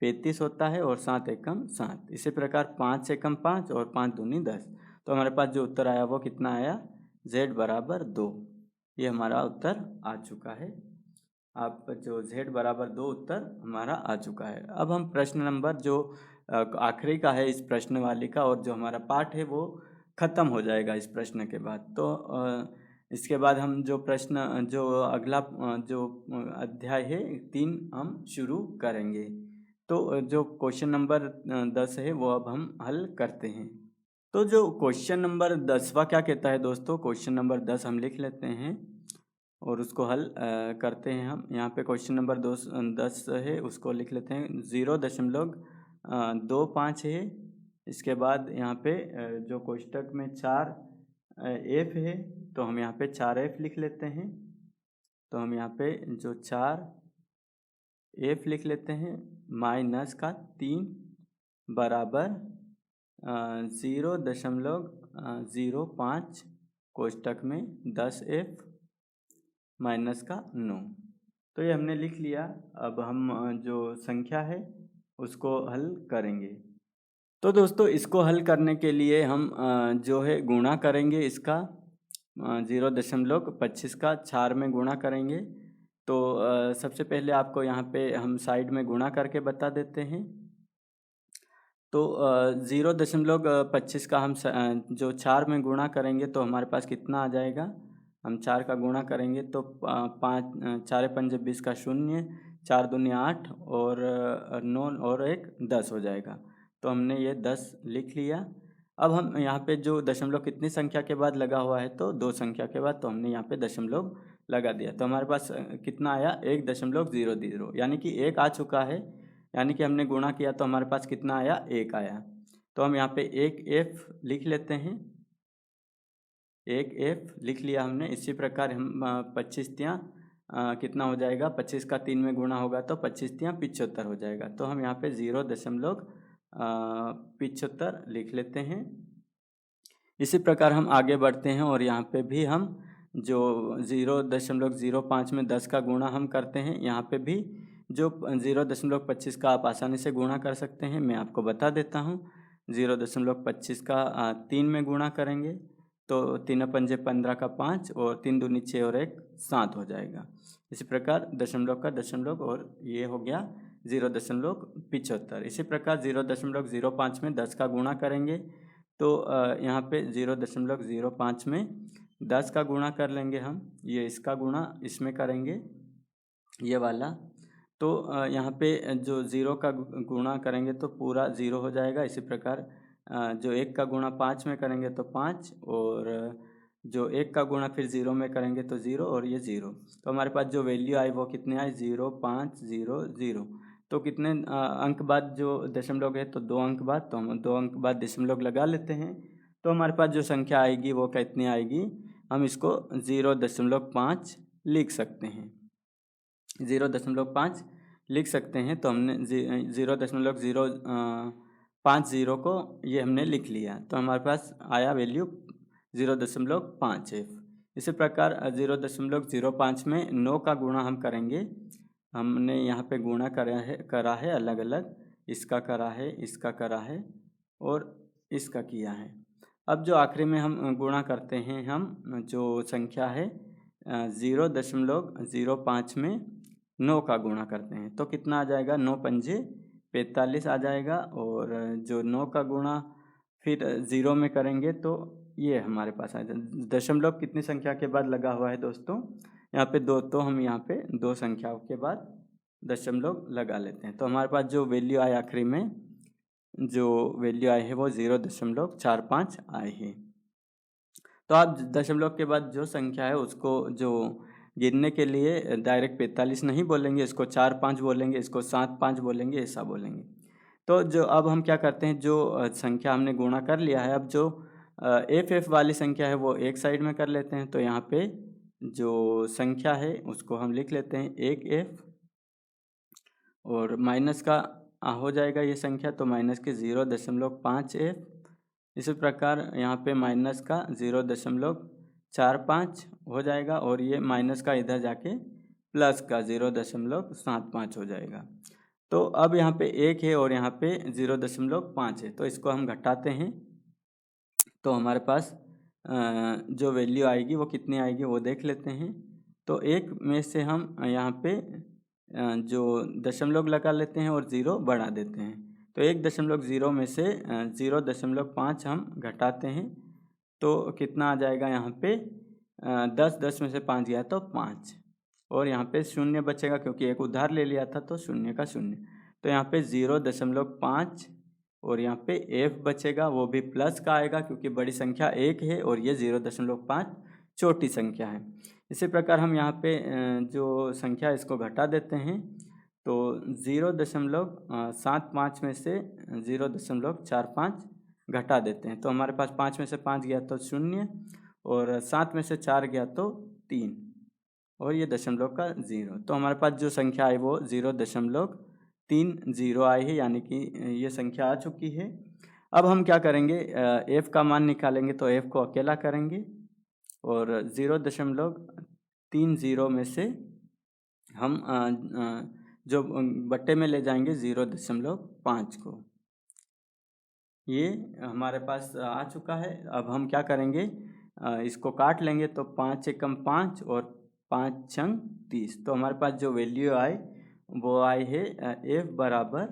S1: 35 होता है और 7 एकम 7। इसी प्रकार 5 एकम 5 और 5 दूनी 10। तो हमारे पास जो उत्तर आया वो कितना आया, Z बराबर 2। ये हमारा उत्तर आ चुका है। आप जो Z बराबर 2 उत्तर हमारा आ चुका है। अब हम प्रश्न नंबर जो आखिरी का है इस प्रश्न वाली का, और जो हमारा पाठ है वो ख़त्म हो जाएगा इस प्रश्न के बाद। तो इसके बाद हम जो प्रश्न, जो अगला जो अध्याय है 3 हम शुरू करेंगे। तो जो क्वेश्चन नंबर 10 है वो अब हम हल करते हैं। तो जो क्वेश्चन नंबर 10वां क्या कहता है दोस्तों, क्वेश्चन नंबर 10 हम लिख लेते हैं और उसको हल करते हैं हम। यहाँ पे क्वेश्चन नंबर 10 है, उसको लिख लेते हैं 0.25 है। इसके बाद यहाँ पे जो कोष्टक में 4F है तो हम यहाँ पे 4F लिख लेते हैं। तो हम यहाँ पे जो 4F लिख लेते हैं, माइनस का 3 बराबर 0.05 कोष्टक में 10F माइनस का 9। तो ये हमने लिख लिया। अब हम जो संख्या है उसको हल करेंगे। तो दोस्तों इसको हल करने के लिए हम जो है गुणा करेंगे, इसका 0.25 का 4 में गुणा करेंगे। तो सबसे पहले आपको यहाँ पे हम साइड में गुणा करके बता देते हैं। तो 0.25 का हम जो 4 में गुणा करेंगे तो हमारे पास कितना आ जाएगा। हम 4 का गुणा करेंगे तो 5 4 पंजे 20 का 0, 4 दूनी 8 और 9 और 1 10 हो जाएगा। तो हमने ये 10 लिख लिया। अब हम यहाँ पे जो दशमलव कितनी संख्या के बाद लगा हुआ है, तो 2 संख्या के बाद, तो हमने यहाँ पे दशमलव लगा दिया। तो हमारे पास कितना आया, 1.00, यानी कि 1 आ चुका है। यानी कि हमने गुणा किया तो हमारे पास कितना आया, 1 आया। तो हम यहाँ पे 1F लिख लेते हैं। 1F लिख लिया हमने। इसी प्रकार हम 25 तियाँ कितना हो जाएगा, 25 का 3 में गुणा होगा तो 25 तियाँ 75 हो जाएगा। तो हम यहाँ पे 0.75 लिख लेते हैं। इसी प्रकार हम आगे बढ़ते हैं और यहाँ पे भी हम जो 0.05 में 10 का गुणा हम करते हैं, यहाँ पे भी जो 0.25 का आप आसानी से गुणा कर सकते हैं। मैं आपको बता देता हूँ। 0.25 का 3 में गुणा करेंगे तो 3 पंजे 15 का 5 और 3 दूनी 6 और 1 7 हो जाएगा। इसी प्रकार दशमलव का दशमलव और ये हो गया 0.75। इसी प्रकार 0.05 में 10 का गुणा करेंगे तो यहाँ पे 0.05 में 10 का गुणा कर लेंगे हम। ये इसका गुणा इसमें करेंगे, ये वाला। तो यहाँ पे जो 0 का गुणा करेंगे तो पूरा 0 हो जाएगा। इसी प्रकार जो 1 का गुणा 5 में करेंगे तो 5, और जो 1 का गुणा फिर 0 में करेंगे तो 0 और ये 0। तो हमारे पास जो वैल्यू आई वो कितने आई, 0.500। तो कितने अंक बाद जो दशमलव है, तो 2 अंक बाद। तो हम 2 अंक बाद दशमलव लगा लेते हैं। तो हमारे पास जो संख्या आएगी वो कितनी आएगी, हम इसको 0.5 लिख सकते हैं। 0.5 लिख सकते हैं। तो हमने 0.050 को ये हमने लिख लिया। तो हमारे पास आया वैल्यू 0.5F। इसी प्रकार 0.05 में 9 का गुणा हम करेंगे। हमने यहाँ पे गुणा करा है अलग अलग, इसका करा है, इसका करा है और इसका किया है। अब जो आखिरी में हम गुणा करते हैं, हम जो संख्या है 0.05 में 9 का गुणा करते हैं तो कितना आ जाएगा, 9 पंजे 45 आ जाएगा। और जो 9 का गुणा फिर 0 में करेंगे तो ये हमारे पास आ जाएगा। दशमलव कितनी संख्या के बाद लगा हुआ है दोस्तों, यहाँ पे 2। तो हम यहाँ पे 2 संख्याओं के बाद दशमलव लगा लेते हैं। तो हमारे पास जो वैल्यू आए आखिरी में, जो वैल्यू आए है वो 0.45 आए हैं। तो आप दशमलव के बाद जो संख्या है उसको जो गिनने के लिए डायरेक्ट 45 नहीं बोलेंगे, इसको 4-5 बोलेंगे, इसको 7-5 बोलेंगे, ऐसा बोलेंगे। तो जो अब हम क्या करते हैं, जो संख्या हमने गुणा कर लिया है, अब जो एफ वाली संख्या है वो एक साइड में कर लेते हैं। तो यहाँ पे जो संख्या है उसको हम लिख लेते हैं 1F, और माइनस का हो जाएगा ये संख्या, तो माइनस के 0.5F। इसी प्रकार यहाँ पे माइनस का 0.45 हो जाएगा, और ये माइनस का इधर जाके प्लस का 0.75 हो जाएगा। तो अब यहाँ पे 1 है और यहाँ पे 0.5 है, तो इसको हम घटाते हैं। तो हमारे पास जो वैल्यू आएगी वो कितनी आएगी वो देख लेते हैं। तो 1 में से हम यहाँ पे जो दशमलव लगा लेते हैं और 0 बढ़ा देते हैं। तो 1.0 में से 0.5 हम घटाते हैं तो कितना आ जाएगा, यहाँ पे 10 में से 5 गया तो 5, और यहाँ पे 0 बचेगा क्योंकि एक उधार ले लिया था, तो 0 का 0। तो यहाँ पे 0.5 और यहाँ पे F बचेगा, वो भी प्लस का आएगा क्योंकि बड़ी संख्या 1 है और ये 0.5 छोटी संख्या है। इसी प्रकार हम यहाँ पे जो संख्या इसको घटा देते हैं। तो 0.75 में से 0.45 घटा देते हैं। तो हमारे पास 5 में से 5 गया तो 0, और 7 में से 4 गया तो 3, और ये दशमलव का 0। तो हमारे पास जो संख्या है वो 0.30 आई है, यानी कि ये संख्या आ चुकी है। अब हम क्या करेंगे, F का मान निकालेंगे। तो F को अकेला करेंगे और 0.30 में से हम जो बट्टे में ले जाएंगे 0.5 को, ये हमारे पास आ चुका है। अब हम क्या करेंगे, इसको काट लेंगे। तो 5 एकम 5 और 5 छंग 30। तो हमारे पास जो वैल्यू आए वो आई है F बराबर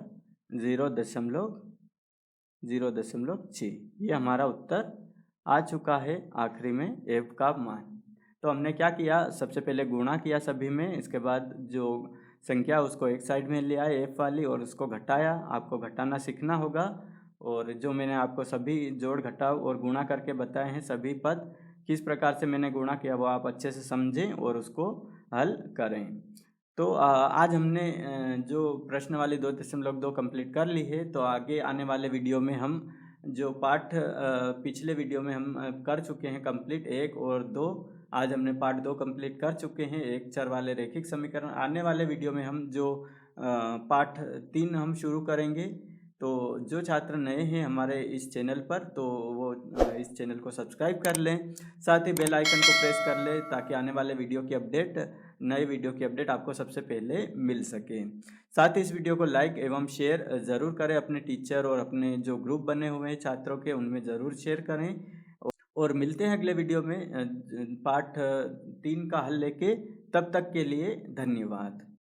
S1: 0.6। ये हमारा उत्तर आ चुका है आखिरी में f का मान। तो हमने क्या किया, सबसे पहले गुणा किया सभी में, इसके बाद जो संख्या उसको एक साइड में ले आए f वाली और उसको घटाया। आपको घटाना सीखना होगा, और जो मैंने आपको सभी जोड़ घटाव और गुणा करके बताए हैं सभी पद, किस प्रकार से मैंने गुणा किया वो आप अच्छे से समझें और उसको हल करें। तो आज हमने जो प्रश्न वाली 2.2 कंप्लीट कर ली है। तो आगे आने वाले वीडियो में हम जो पाठ पिछले वीडियो में हम कर चुके हैं कंप्लीट 1 और 2, आज हमने पार्ट 2 कंप्लीट कर चुके हैं, एक चर वाले रैखिक समीकरण। आने वाले वीडियो में हम जो पाठ 3 हम शुरू करेंगे। तो जो छात्र नए हैं हमारे इस चैनल पर, तो वो इस चैनल को सब्सक्राइब कर लें, साथ ही बेल आइकन को प्रेस कर लें, ताकि आने वाले वीडियो की अपडेट, नए वीडियो की अपडेट आपको सबसे पहले मिल सके। साथ ही इस वीडियो को लाइक एवं शेयर ज़रूर करें, अपने टीचर और अपने जो ग्रुप बने हुए हैं छात्रों के उनमें ज़रूर शेयर करें। और मिलते हैं अगले वीडियो में पाठ 3 का हल लेके। तब तक के लिए धन्यवाद।